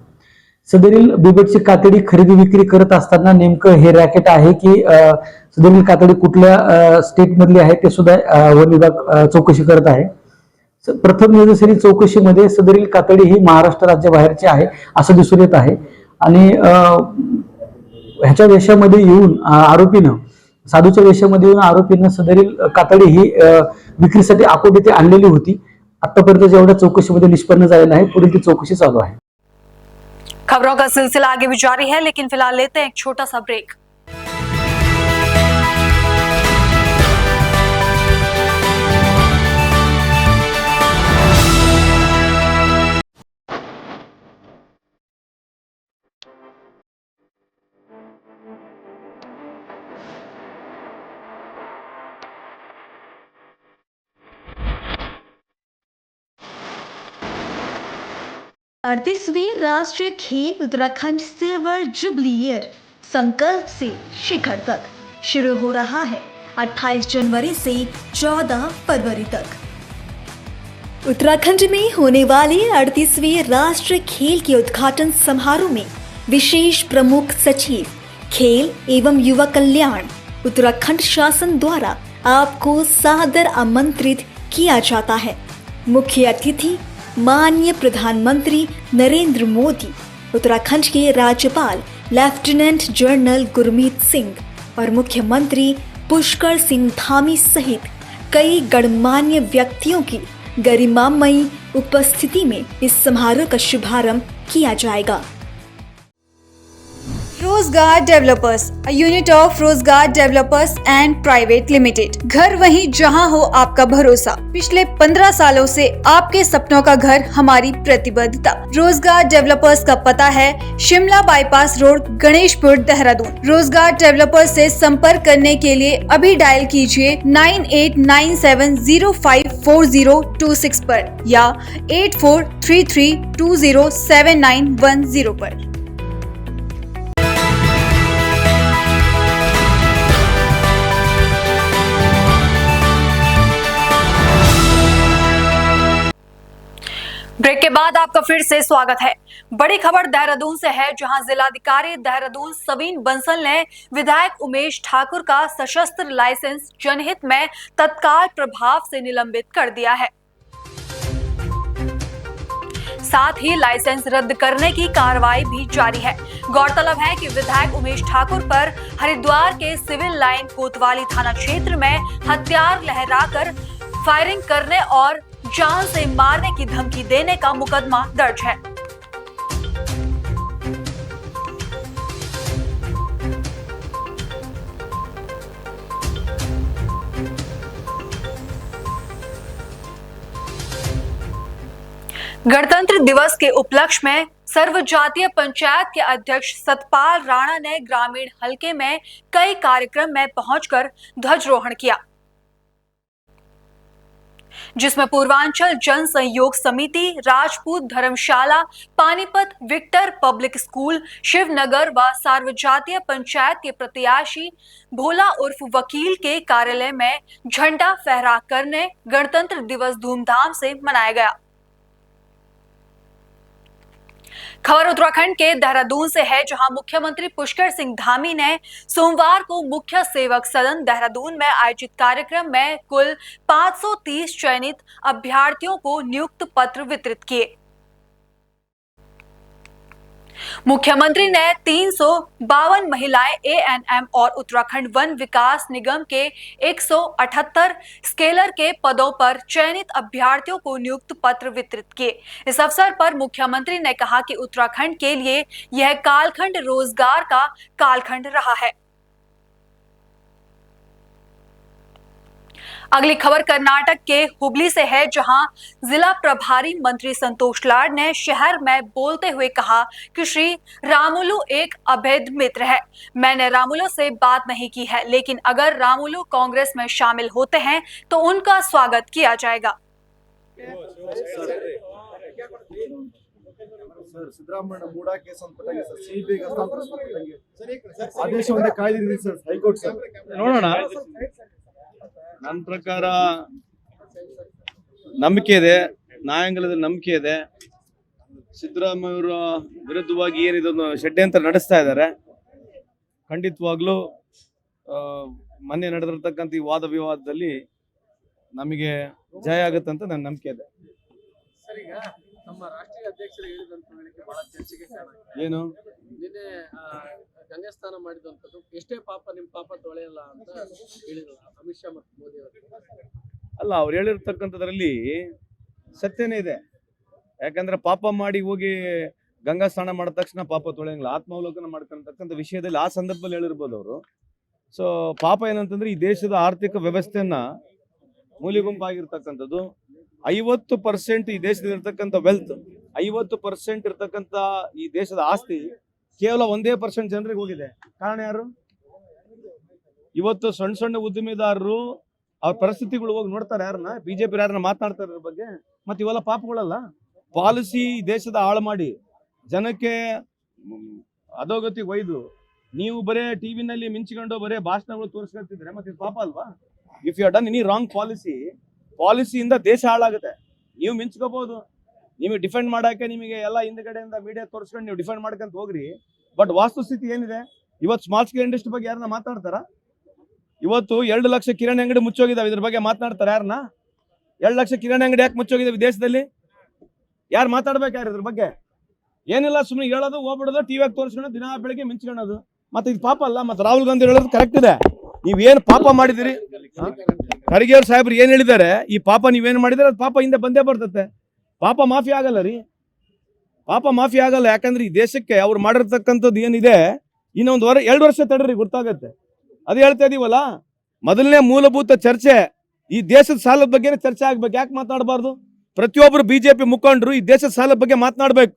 सदरील बिबटची कातडी खरेदी विक्री करत असताना नेमकं हे रॅकेट आहे की सदरील कातडी कुठल्या स्टेट मधली आहे ते सुद्धा वन विभाग चौकशी करत आहे। प्रथम नजरेसरी चौकशीमध्ये सदरील कातडी ही महाराष्ट्र राज्याबाहेरची आहे असं दिसून येत आहे आणि ह्याच्या वेशामध्ये येऊन आरोपीनं, साधूच्या वेशामध्ये येऊन आरोपीनं सदरील कातडी ही विक्रीसाठी अकोट येथे आणलेली होती। आतापर्यंत जेवढ्या चौकशीमध्ये निष्पन्न झालेलं आहे, पुढील ती चौकशी चालू आहे। खबरों का सिलसिला आगे भी जारी है, लेकिन फिलहाल लेते हैं एक छोटा सा ब्रेक। अड़तीसवीं राष्ट्रीय खेल उत्तराखंड सिल्वर जुबली ईयर संकल्प से शिखर तक शुरू हो रहा है 28 जनवरी से 14 फरवरी तक। उत्तराखंड में होने वाले 38वें राष्ट्रीय खेल के उद्घाटन समारोह में विशेष प्रमुख सचिव खेल एवं युवा कल्याण उत्तराखंड शासन द्वारा आपको सादर आमंत्रित किया जाता है। मुख्य अतिथि माननीय प्रधानमंत्री नरेंद्र मोदी, उत्तराखंड के राज्यपाल लेफ्टिनेंट जनरल गुरमीत सिंह और मुख्यमंत्री पुष्कर सिंह धामी सहित कई गणमान्य व्यक्तियों की गरिमामयी उपस्थिति में इस समारोह का शुभारंभ किया जाएगा। रोजगार डेवलपर्स, अ यूनिट ऑफ रोजगार डेवलपर्स एंड प्राइवेट लिमिटेड। घर वहीं जहां हो आपका भरोसा। पिछले 15 सालों से आपके सपनों का घर हमारी प्रतिबद्धता। रोजगार डेवलपर्स का पता है शिमला बाईपास रोड, गणेशपुर, देहरादून। रोजगार डेवलपर्स से संपर्क करने के लिए अभी डायल कीजिए 9897054026 पर या 8433207910 पर। ब्रेक के बाद आपका फिर से स्वागत है। बड़ी खबर देहरादून से है, जहां जिलाधिकारी देहरादून सवीन बंसल ने विधायक उमेश ठाकुर का सशस्त्र लाइसेंस जनहित में तत्काल प्रभाव से निलंबित कर दिया है। साथ ही लाइसेंस रद्द करने की कार्रवाई भी जारी है। गौरतलब है कि विधायक उमेश ठाकुर पर हरिद्वार के सिविल लाइन कोतवाली थाना क्षेत्र में हथियार लहराकर फायरिंग करने और जान से मारने की धमकी देने का मुकदमा दर्ज है। गणतंत्र दिवस के उपलक्ष्य में सर्वजातीय पंचायत के अध्यक्ष सतपाल राणा ने ग्रामीण हलके में कई कार्यक्रम में पहुंचकर ध्वजारोहण किया, जिसमें Purvanchal Jan Sahyog Samiti, Rajput Dharamshala, Panipat Victor public school, Shivnagar व सर्वजातीय पंचायत के प्रत्याशी भोला उर्फ वकील के कार्यालय में झंडा फहरा करने गणतंत्र दिवस धूमधाम से मनाया गया। खबर उत्तराखंड के देहरादून से है, जहां मुख्यमंत्री पुष्कर सिंह धामी ने सोमवार को मुख्य सेवक सदन देहरादून में आयोजित कार्यक्रम में कुल 530 चयनित अभ्यर्थियों को नियुक्ति पत्र वितरित किए। मुख्यमंत्री ने 352 महिलाएं एएनएम और उत्तराखंड वन विकास निगम के 178 स्केलर के पदों पर चयनित अभ्यर्थियों को नियुक्ति पत्र वितरित किए। इस अवसर पर मुख्यमंत्री ने कहा कि उत्तराखंड के लिए यह कालखंड रोजगार का कालखंड रहा है। अगली खबर कर्नाटक के हुबली से है, जहां जिला प्रभारी मंत्री संतोष लाड ने शहर में बोलते हुए कहा कि श्री रामुलु एक अभेद मित्र है। मैंने रामुलु से बात नहीं की है, लेकिन अगर रामुलु कांग्रेस में शामिल होते हैं तो उनका स्वागत किया जाएगा। ಸಿದ್ದರಾಮಯ್ಯ ಮೂಡ ಕೇಸ್ ಅಂತ ಪಟ್ಟಂಗೆ ಸರ್ ಸಿಬಿಐಗೆ ಹಸ್ತಾಂತರಿಸಲ್ಪಟ್ಟಂಗೆ ಆದೇಶವನ್ನು ಕಾಯ್ದಿರಿದೆ ಸರ್ ಹೈಕೋರ್ಟ್ ಸರ್ ನೋಡೋಣ. ನನ್ನ ಪ್ರಕಾರ ನಂಬಿಕೆ ಇದೆ, ನ್ಯಾಯಾಂಗದ ನಂಬಿಕೆ ಇದೆ. ಸಿದ್ದರಾಮಯ್ಯ ಅವರ ವಿರುದ್ಧವಾಗಿ ಏನಿದೊಂದು ಷಡ್ಯಂತ್ರ ನಡೆಸ್ತಾ ಇದ್ದಾರೆ, ಖಂಡಿತವಾಗ್ಲೂ ಮೊನ್ನೆ ನಡೆದಿರ್ತಕ್ಕಂಥ ಈ ವಾದ ವಿವಾದದಲ್ಲಿ ನಮಗೆ ಜಯ ಆಗುತ್ತೆ ಅಂತ ನನ್ನ ನಂಬಿಕೆ ಇದೆ. ನಮ್ಮ ರಾಷ್ಟ್ರೀಯ ಅಧ್ಯಕ್ಷರು ಹೇಳಿದಂತ ಹೇಳಿಕೆ ಬಹಳ ಚರ್ಚೆಗೆ ಕಾರಣ. ಏನು ನಿನ್ನೆ ಗಂಗಾ ಸ್ನಾನ ಮಾಡಿದಂಥದ್ದು ಎಷ್ಟೇ ಪಾಪ ನಿಮ್ಮ ಪಾಪ ತೊಳೆಯಲ್ಲ ಅಂತ ಹೇಳಿದ್ರು ಅಮಿತ್ ಶಾ ಮತ್ತು ಮೋದಿ ಅವರು. ಅಲ್ಲ, ಅವ್ರು ಹೇಳಿರ್ತಕ್ಕಂಥದ್ರಲ್ಲಿ ಸತ್ಯನೇ ಇದೆ. ಯಾಕಂದ್ರೆ ಪಾಪ ಮಾಡಿ ಹೋಗಿ ಗಂಗಾ ಸ್ನಾನ ಮಾಡಿದ ತಕ್ಷಣ ಪಾಪ ತೊಳೆಯಂಗಿಲ್ಲ, ಆತ್ಮಾವಲೋಕನ ಮಾಡ್ಕೊಂತಕ್ಕಂಥ ವಿಷಯದಲ್ಲಿ ಆ ಸಂದರ್ಭದಲ್ಲಿ ಹೇಳಿರ್ಬೋದು ಅವರು. ಸೊ ಪಾಪ ಏನಂತಂದ್ರೆ ಈ ದೇಶದ ಆರ್ಥಿಕ ವ್ಯವಸ್ಥೆಯನ್ನ ಮೂಲೆಗುಂಪಾಗಿರ್ತಕ್ಕಂಥದ್ದು 50% ಈ ದೇಶದಲ್ಲಿ ಇರ್ತಕ್ಕಂಥ ವೆಲ್ತ್, 50% ಇರ್ತಕ್ಕಂಥ ಈ ದೇಶದ ಆಸ್ತಿ ಕೇವಲ 1% ಜನರಿಗೆ ಹೋಗಿದೆ. ಕಾರಣ ಯಾರು? ಇವತ್ತು ಸಣ್ಣ ಸಣ್ಣ ಉದ್ಯಮಿದಾರರು ಅವ್ರ ಪರಿಸ್ಥಿತಿಗಳು ಹೋಗಿ ನೋಡ್ತಾರೆ, ಯಾರನ್ನ ಬಿಜೆಪಿ ಯಾರನ್ನ ಮಾತನಾಡ್ತಾರೆ ಇದ್ರ ಬಗ್ಗೆ. ಮತ್ತೆ ಇವೆಲ್ಲ ಪಾಪಗಳಲ್ಲ. ಪಾಲಿಸಿ ದೇಶದ ಹಾಳು ಮಾಡಿ ಜನಕ್ಕೆ ಅಧೋಗತಿಗೆ ಒಯ್ದು ನೀವು ಬರೇ ಟಿವಿನಲ್ಲಿ ಮಿಂಚಿಕೊಂಡು ಬರೇ ಭಾಷಣಗಳು ತೋರಿಸ್ಕೊಳ್ತಿದ್ರೆ ಮತ್ತೆ ಇದು ಪಾಪ ಅಲ್ವಾ? If you done any wrong ಪಾಲಿಸಿಯಿಂದ ದೇಶ ಹಾಳಾಗುತ್ತೆ. ನೀವು ಮಿಂಚ್ಕೋಬಹುದು, ನಿಮಗೆ ಡಿಫೆಂಡ್ ಮಾಡಕ್ಕೆ ನಿಮಗೆ ಎಲ್ಲ ಹಿಂದ್ಗಡೆಯಿಂದ ಮೀಡಿಯಾ ತೋರಿಸ್ಕೊಂಡು ನೀವು ಡಿಫೆಂಡ್ ಮಾಡ್ಕೊಂತ ಹೋಗ್ರಿ. ಬಟ್ ವಾಸ್ತುಸ್ಥಿತಿ ಏನಿದೆ? ಇವತ್ತು ಸ್ಮಾಲ್ ಸ್ಕೇಲ್ ಇಂಡಸ್ಟ್ರಿ ಬಗ್ಗೆ ಯಾರನ್ನ ಮಾತಾಡ್ತಾರ? ಇವತ್ತು 2 ಲಕ್ಷ ಕಿರಾಣಿ ಅಂಗಡಿ ಮುಚ್ಚೋಗಿದಾವೆ, ಇದ್ರ ಬಗ್ಗೆ ಮಾತನಾಡ್ತಾರೆ ಯಾರನ್ನ? 2 ಲಕ್ಷ ಕಿರಾಣಿ ಅಂಗಡಿ ಯಾಕೆ ಮುಚ್ಚೋಗಿದಾವೆ ದೇಶದಲ್ಲಿ? ಯಾರು ಮಾತಾಡ್ಬೇಕು ಯಾರು ಇದ್ರ ಬಗ್ಗೆ? ಏನಿಲ್ಲ, ಸುಮ್ಮನೆ ಹೇಳೋದು, ಹೋಗ್ಬಿಡೋದು, ಟಿವಿಯಾಗ ತೋರಿಸ್ಕೊಂಡು ದಿನ ಬೆಳಿಗ್ಗೆ ಮಿಂಚ್ಕೊಳ್ಳೋದು. ಮತ್ತೆ ಇದು ಪಾಪ ಅಲ್ಲ? ಮತ್ತೆ ರಾಹುಲ್ ಗಾಂಧಿ ಹೇಳೋದು ಕರೆಕ್ಟ್ ಇದೆ. ನೀವೇನು ಪಾಪ ಮಾಡಿದಿರಿ? ಖರ್ಗೆ ಅವ್ರ ಸಾಹೇಬ್ರು ಏನ್ ಹೇಳಿದ್ದಾರೆ, ಈ ಪಾಪ ನೀವೇನು ಮಾಡಿದ್ರೆ ಅದು ಪಾಪ ಹಿಂದೆ ಬಂದೇ ಬರ್ತತೆ. ಪಾಪ ಮಾಫಿ ಆಗಲ್ಲ ರೀ, ಪಾಪ ಮಾಫಿ ಆಗಲ್ಲ. ಯಾಕಂದ್ರೆ ಈ ದೇಶಕ್ಕೆ ಅವ್ರು ಮಾಡಿರ್ತಕ್ಕಂಥದ್ದು ಏನಿದೆ, ಇನ್ನೊಂದು 2 ವರ್ಷ ತಡ್ರಿ ಗೊತ್ತಾಗತ್ತೆ. ಅದು ಹೇಳ್ತಾ ಇದೀವಲ್ಲ, ಮೊದಲನೇ ಮೂಲಭೂತ ಚರ್ಚೆ ಈ ದೇಶದ ಸಾಲದ ಬಗ್ಗೆ ಚರ್ಚೆ ಆಗ್ಬೇಕು. ಯಾಕೆ ಮಾತಾಡಬಾರ್ದು? ಪ್ರತಿಯೊಬ್ಬರು ಬಿಜೆಪಿ ಮುಖಂಡರು ಈ ದೇಶದ ಸಾಲದ ಬಗ್ಗೆ ಮಾತನಾಡ್ಬೇಕು.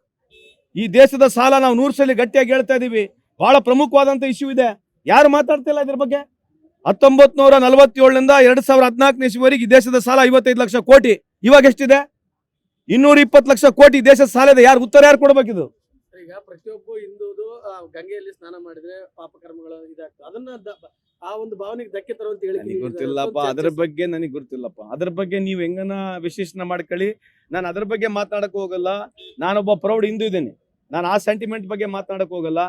ಈ ದೇಶದ ಸಾಲ ನಾವು 100 ಸಲ ಗಟ್ಟಿಯಾಗಿ ಹೇಳ್ತಾ ಇದೀವಿ, ಬಹಳ ಪ್ರಮುಖವಾದಂತ ಇಶ್ಯೂ ಇದೆ. ಯಾರು ಮಾತಾಡ್ತಿಲ್ಲ ಇದ್ರ ಬಗ್ಗೆ? 1947 2014 ಇಸ್ವಿವರೆಗೆ ಈ ದೇಶದ ಸಾಲ 55 ಲಕ್ಷ ಕೋಟಿ. ಇವಾಗ ಎಷ್ಟಿದೆ? 220 ಲಕ್ಷ ಕೋಟಿ ದೇಶದ ಸಾಲ ಇದೆ. ಯಾರು ಉತ್ತರ ಯಾರು ಕೊಡ್ಬೇಕಿದು? ಈಗ ಪ್ರತಿಯೊಬ್ಬ ಹಿಂದೂದು ಗಂಗೆಯಲ್ಲಿ ಸ್ನಾನ ಮಾಡಿದ್ರೆ ಪಾಪ ಕರ್ಮಗಳು ಇದಾಗ್ತದೆ. ಅದನ್ನ ಆ ಒಂದು ಭಾವನೆಗೆ ಧಕ್ಕೆ ತರುವಂತ ಹೇಳಿ ಗೊತ್ತಿಲ್ಲಪ್ಪ, ಅದ್ರ ಬಗ್ಗೆ ನನಗೆ ಗೊತ್ತಿಲ್ಲಪ್ಪ. ಅದ್ರ ಬಗ್ಗೆ ನೀವು ಹೆಂಗನ ವಿಶ್ಲೇಷಣೆ ಮಾಡ್ಕೊಳ್ಳಿ. ನಾನು ಅದ್ರ ಬಗ್ಗೆ ಮಾತಾಡಕ್ ಹೋಗಲ್ಲ. ನಾನೊಬ್ಬ ಪ್ರೌಢ ಹಿಂದೂ ಇದ್ದೇನೆ, ನಾನು ಆ ಸೆಂಟಿಮೆಂಟ್ ಬಗ್ಗೆ ಮಾತಾಡಕ್ ಹೋಗಲ್ಲ.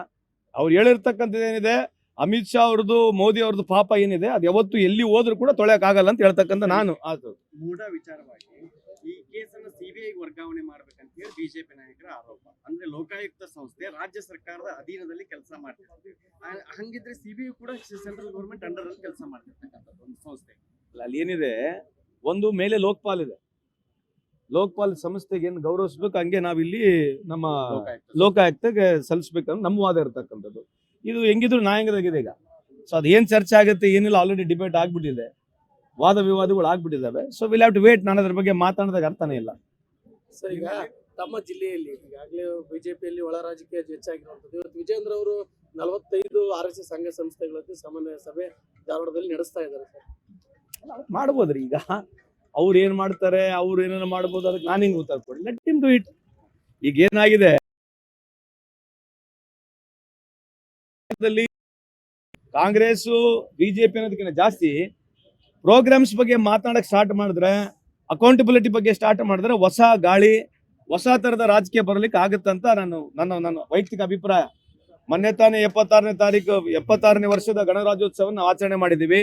ಅವ್ರು ಹೇಳಿರ್ತಕ್ಕಂಥದ್ದು ಏನಿದೆ, ಅಮಿತ್ ಶಾ ಅವ್ರದ್ದು, ಮೋದಿ ಅವ್ರದ್ದು ಪಾಪ ಏನಿದೆ, ಅದು ಯಾವತ್ತು ಎಲ್ಲಿ ಹೋದ್ರು ಕೂಡ ತೊಳೆಯಕ್ ಆಗಲ್ಲ ಅಂತ ಹೇಳ್ತಕ್ಕಂಥ ನಾನು. ಅದು ಮೂಢ ವಿಚಾರವಾಗಿ ಈ ಕೇಸನ್ನು ಸಿಬಿಐ ವರ್ಗಾವಣೆ ಮಾಡ್ಬೇಕಂತ ಹೇಳಿ ಬಿಜೆಪಿ ನಾಯಕರ ಆರೋಪ. ಅಂದ್ರೆ ಲೋಕಾಯುಕ್ತ ಸಂಸ್ಥೆ ರಾಜ್ಯ ಸರ್ಕಾರದ ಅಧೀನದಲ್ಲಿ ಕೆಲಸ ಮಾಡ್ತಿರ್ತದೆ. ಹಂಗಿದ್ರೆ ಸಿಬಿಐ ಕೂಡ ಸೆಂಟ್ರಲ್ ಗೌರ್ಮೆಂಟ್ ಅಂಡರ್ ಅಲ್ಲಿ ಕೆಲಸ ಮಾಡ್ತಿರ್ತಕ್ಕಂಥದ್ದು ಒಂದು ಸಂಸ್ಥೆ. ಅಲ್ಲಿ ಏನಿದೆ, ಒಂದು ಮೇಲೆ ಲೋಕಪಾಲ್ ಇದೆ, ಲೋಕಪಾಲ್ ಸಂಸ್ಥೆಗೆ ಏನು ಗೌರವಿಸ್ಬೇಕು, ಹಂಗೆ ನಾವಿಲ್ಲಿ ನಮ್ಮ ಲೋಕಾಯುಕ್ತಗೆ ಸಲ್ಲಿಸ್ಬೇಕಂತ ನಮ್ಮ ವಾದ ಇರತಕ್ಕಂಥದ್ದು. ಇದು ಹೆಂಗಿದ್ರು ನ್ಯಾಯಾಂಗದಾಗಿದೆ ಈಗ. ಸೊ ಅದು ಏನ್ ಚರ್ಚೆ ಆಗುತ್ತೆ ಏನಿಲ್ಲ, ಆಲ್ರೆಡಿ ಡಿಬೇಟ್ ಆಗ್ಬಿಟ್ಟಿದೆ, ವಾದ ವಿವಾದಗಳು ಆಗ್ಬಿಟ್ಟಿದ್ದಾವೆ. So will have to wait. ನಾನು ಅದ್ರ ಬಗ್ಗೆ ಮಾತಾಡೋದಾಗ ಅರ್ಥನೇ ಇಲ್ಲ. ಸರ್, ಈಗ ತಮ್ಮ ಜಿಲ್ಲೆಯಲ್ಲಿ ಈಗಾಗಲೇ ಬಿಜೆಪಿಯಲ್ಲಿ ಒಳ ರಾಜಕೀಯ ಹೆಚ್ಚಾಗಿರುವಂಥದ್ದು. ಇವತ್ತು ವಿಜೇಂದ್ರ ಅವರು 45 RSS ಸಂಘ ಸಂಸ್ಥೆಗಳ ಸಮನ್ವಯ ಸಭೆ ಧಾರವಾಡದಲ್ಲಿ ನಡೆಸ್ತಾ ಇದ್ದಾರೆ. ಸರ್, ಮಾಡ್ಬೋದ್ರಿ. ಈಗ ಅವ್ರು ಏನ್ ಮಾಡ್ತಾರೆ, ಅವ್ರು ಏನೇನು ಮಾಡ್ಬೋದು, ಅದಕ್ಕೆ ನಾನು ಹಿಂಗೆ ಉತ್ತರ ಕೊಡಿ. Let him do it. ಈಗ ಏನಾಗಿದೆ, ಕಾಂಗ್ರೆಸ್ ಬಿಜೆಪಿ ಅನ್ನೋದಕ್ಕಿಂತ ಜಾಸ್ತಿ ಪ್ರೋಗ್ರಾಮ್ಸ್ ಬಗ್ಗೆ ಮಾತನಾಡಕ್ ಸ್ಟಾರ್ಟ್ ಮಾಡಿದ್ರೆ, ಅಕೌಂಟಬಿಲಿಟಿ ಬಗ್ಗೆ ಸ್ಟಾರ್ಟ್ ಮಾಡಿದ್ರೆ ಹೊಸ ಗಾಳಿ, ಹೊಸ ತರದ ರಾಜಕೀಯ ಬರಲಿಕ್ಕೆ ಆಗುತ್ತಂತ ನನ್ನ ವೈಯಕ್ತಿಕ ಅಭಿಪ್ರಾಯ. ಮೊನ್ನೆ ತಾನೇ 76ನೇ ವರ್ಷದ ಗಣರಾಜ್ಯೋತ್ಸವವನ್ನು ಆಚರಣೆ ಮಾಡಿದ್ದೀವಿ.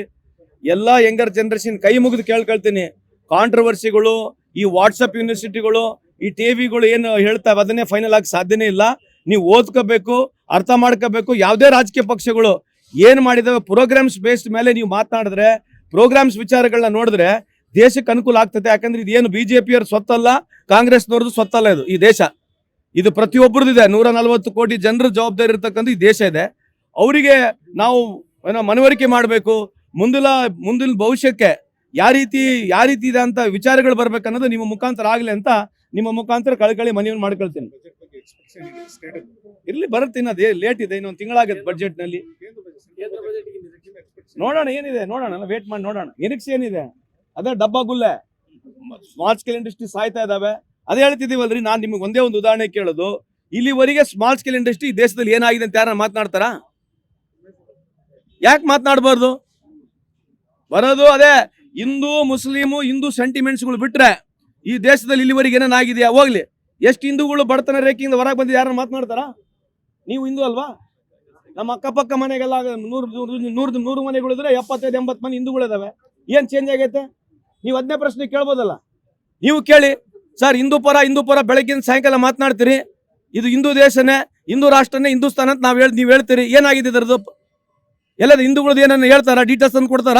ಎಲ್ಲ ಯಂಗರ್ ಜನರೇಷನ್ ಕೈ ಮುಗಿದು ಕೇಳ್ಕೊಳ್ತೀನಿ, ಕಾಂಟ್ರವರ್ಸಿಗಳು, ಈ ವಾಟ್ಸಪ್ ಯೂನಿವರ್ಸಿಟಿಗಳು, ಈ ಟಿವಿಗಳು ಏನು ಹೇಳ್ತಾವೆ ಅದನ್ನೇ ಫೈನಲ್ ಆಗಿ ಸಾಧ್ಯನೇ ಇಲ್ಲ. ನೀವು ಓದ್ಕೋಬೇಕು, ಅರ್ಥ ಮಾಡ್ಕೋಬೇಕು. ಯಾವುದೇ ರಾಜಕೀಯ ಪಕ್ಷಗಳು ಏನ್ ಮಾಡಿದಾವೆ ಪ್ರೋಗ್ರಾಮ್ಸ್ ಬೇಸ್ಡ್ ಮೇಲೆ ನೀವು ಮಾತನಾಡಿದ್ರೆ, ಪ್ರೋಗ್ರಾಮ್ಸ್ ವಿಚಾರಗಳನ್ನ ನೋಡಿದ್ರೆ ದೇಶಕ್ಕೆ ಅನುಕೂಲ ಆಗ್ತದೆ. ಯಾಕಂದ್ರೆ ಇದೇನು ಬಿಜೆಪಿಯವ್ರ ಸ್ವತ್ತಲ್ಲ, ಕಾಂಗ್ರೆಸ್ನವ್ರದ್ದು ಸ್ವತ್ತಲ್ಲ. ಈ ದೇಶ ಇದು ಪ್ರತಿಯೊಬ್ಬರದ್ದು ಇದೆ. 140 ಕೋಟಿ ಜನರ ಜವಾಬ್ದಾರಿ ಇರ್ತಕ್ಕಂಥ ಈ ದೇಶ ಇದೆ. ಅವರಿಗೆ ನಾವು ಮನವರಿಕೆ ಮಾಡಬೇಕು. ಮುಂದಿನ ಭವಿಷ್ಯಕ್ಕೆ ಯಾವ ರೀತಿ ಇದೆ ಅಂತ ವಿಚಾರಗಳು ಬರ್ಬೇಕನ್ನೋದು ನಿಮ್ಮ ಮುಖಾಂತರ ಆಗಲಿ ಅಂತ ನಿಮ್ಮ ಮುಖಾಂತರ ಕಳಕಳಿ ಮನವಿ ಮಾಡ್ಕೊಳ್ತೀನಿ. ಇರ್ಲಿ, ಬರುತ್ತೆ, ಇನ್ನದೇ ಲೇಟ್ ಇದೆ, ಇನ್ನೊಂದು ತಿಂಗಳಾಗತ್ತೆ ಬಜೆಟ್ ನಲ್ಲಿ. ನೋಡೋಣ ಏನಿದೆ, ನೋಡೋಣ, ವೇಟ್ ಮಾಡಿ ನೋಡೋಣ. ನಿರೀಕ್ಷೆ ಏನಿದೆ, ಅದೇ ಡಬ್ಬಾ ಗುಲ್ಲೆ. ಸ್ಮಾಲ್ ಸ್ಕೇಲ್ ಇಂಡಸ್ಟ್ರಿ ಸಾಯ್ತಾ ಇದಾವೆ. ಅದೇ ಹೇಳ್ತಿದೀವಲ್ರಿ. ನಾನು ನಿಮಗೆ ಒಂದೇ ಒಂದು ಉದಾಹರಣೆ ಕೇಳೋದು, ಇಲ್ಲಿವರೆಗೆ ಸ್ಮಾಲ್ ಸ್ಕೇಲ್ ಇಂಡಸ್ಟ್ರಿ ದೇಶದಲ್ಲಿ ಏನಾಗಿದೆ ಅಂತ ಯಾರು ಮಾತನಾಡ್ತಾರ? ಯಾಕೆ ಮಾತನಾಡಬಾರ್ದು? ಬರೋದು ಅದೇ ಹಿಂದೂ ಮುಸ್ಲಿಮು ಹಿಂದೂ ಸೆಂಟಿಮೆಂಟ್ಸ್ಗಳು ಬಿಟ್ರೆ ಈ ದೇಶದಲ್ಲಿ ಇಲ್ಲಿವರೆಗೆ ಏನೇನಾಗಿದೆಯಾ? ಹೋಗ್ಲಿ, ಎಷ್ಟು ಹಿಂದೂಗಳು ಬಡತನ ರೇಖೆಯಿಂದ ಹೊರಗೆ ಬಂದಿದ್ದು ಯಾರನ್ನ ಮಾತನಾಡ್ತಾರ? ನೀವು ಹಿಂದೂ ಅಲ್ವಾ? ನಮ್ಮ ಅಕ್ಕಪಕ್ಕ ಮನೆಗೆಲ್ಲ 100 ಮನೆಗಳಿದ್ರೆ 75-80 ಮಂದಿ ಹಿಂದೂಗಳಿದಾವೆ. ಏನ್ ಚೇಂಜ್ ಆಗೈತೆ? ನೀವು ಅದನ್ನೇ ಪ್ರಶ್ನೆ ಕೇಳ್ಬೋದಲ್ಲ. ನೀವು ಕೇಳಿ, ಸರ್ ಹಿಂದೂ ಪರ ಬೆಳಗ್ಗಿನ ಸಾಯಂಕಾಲ ಮಾತನಾಡ್ತೀರಿ, ಇದು ಹಿಂದೂ ದೇಶನೇ, ಹಿಂದೂ ರಾಷ್ಟ್ರನೇ, ಹಿಂದೂಸ್ತಾನ ಅಂತ ನೀವು ಹೇಳ್ತೀರಿ. ಏನಾಗಿದೆ ಇದರದ್ದು? ಎಲ್ಲದ ಹಿಂದೂಗಳದ್ದು ಏನನ್ನ ಹೇಳ್ತಾರ? ಡೀಟೇಲ್ಸ್ ಅನ್ನು ಕೊಡ್ತಾರ?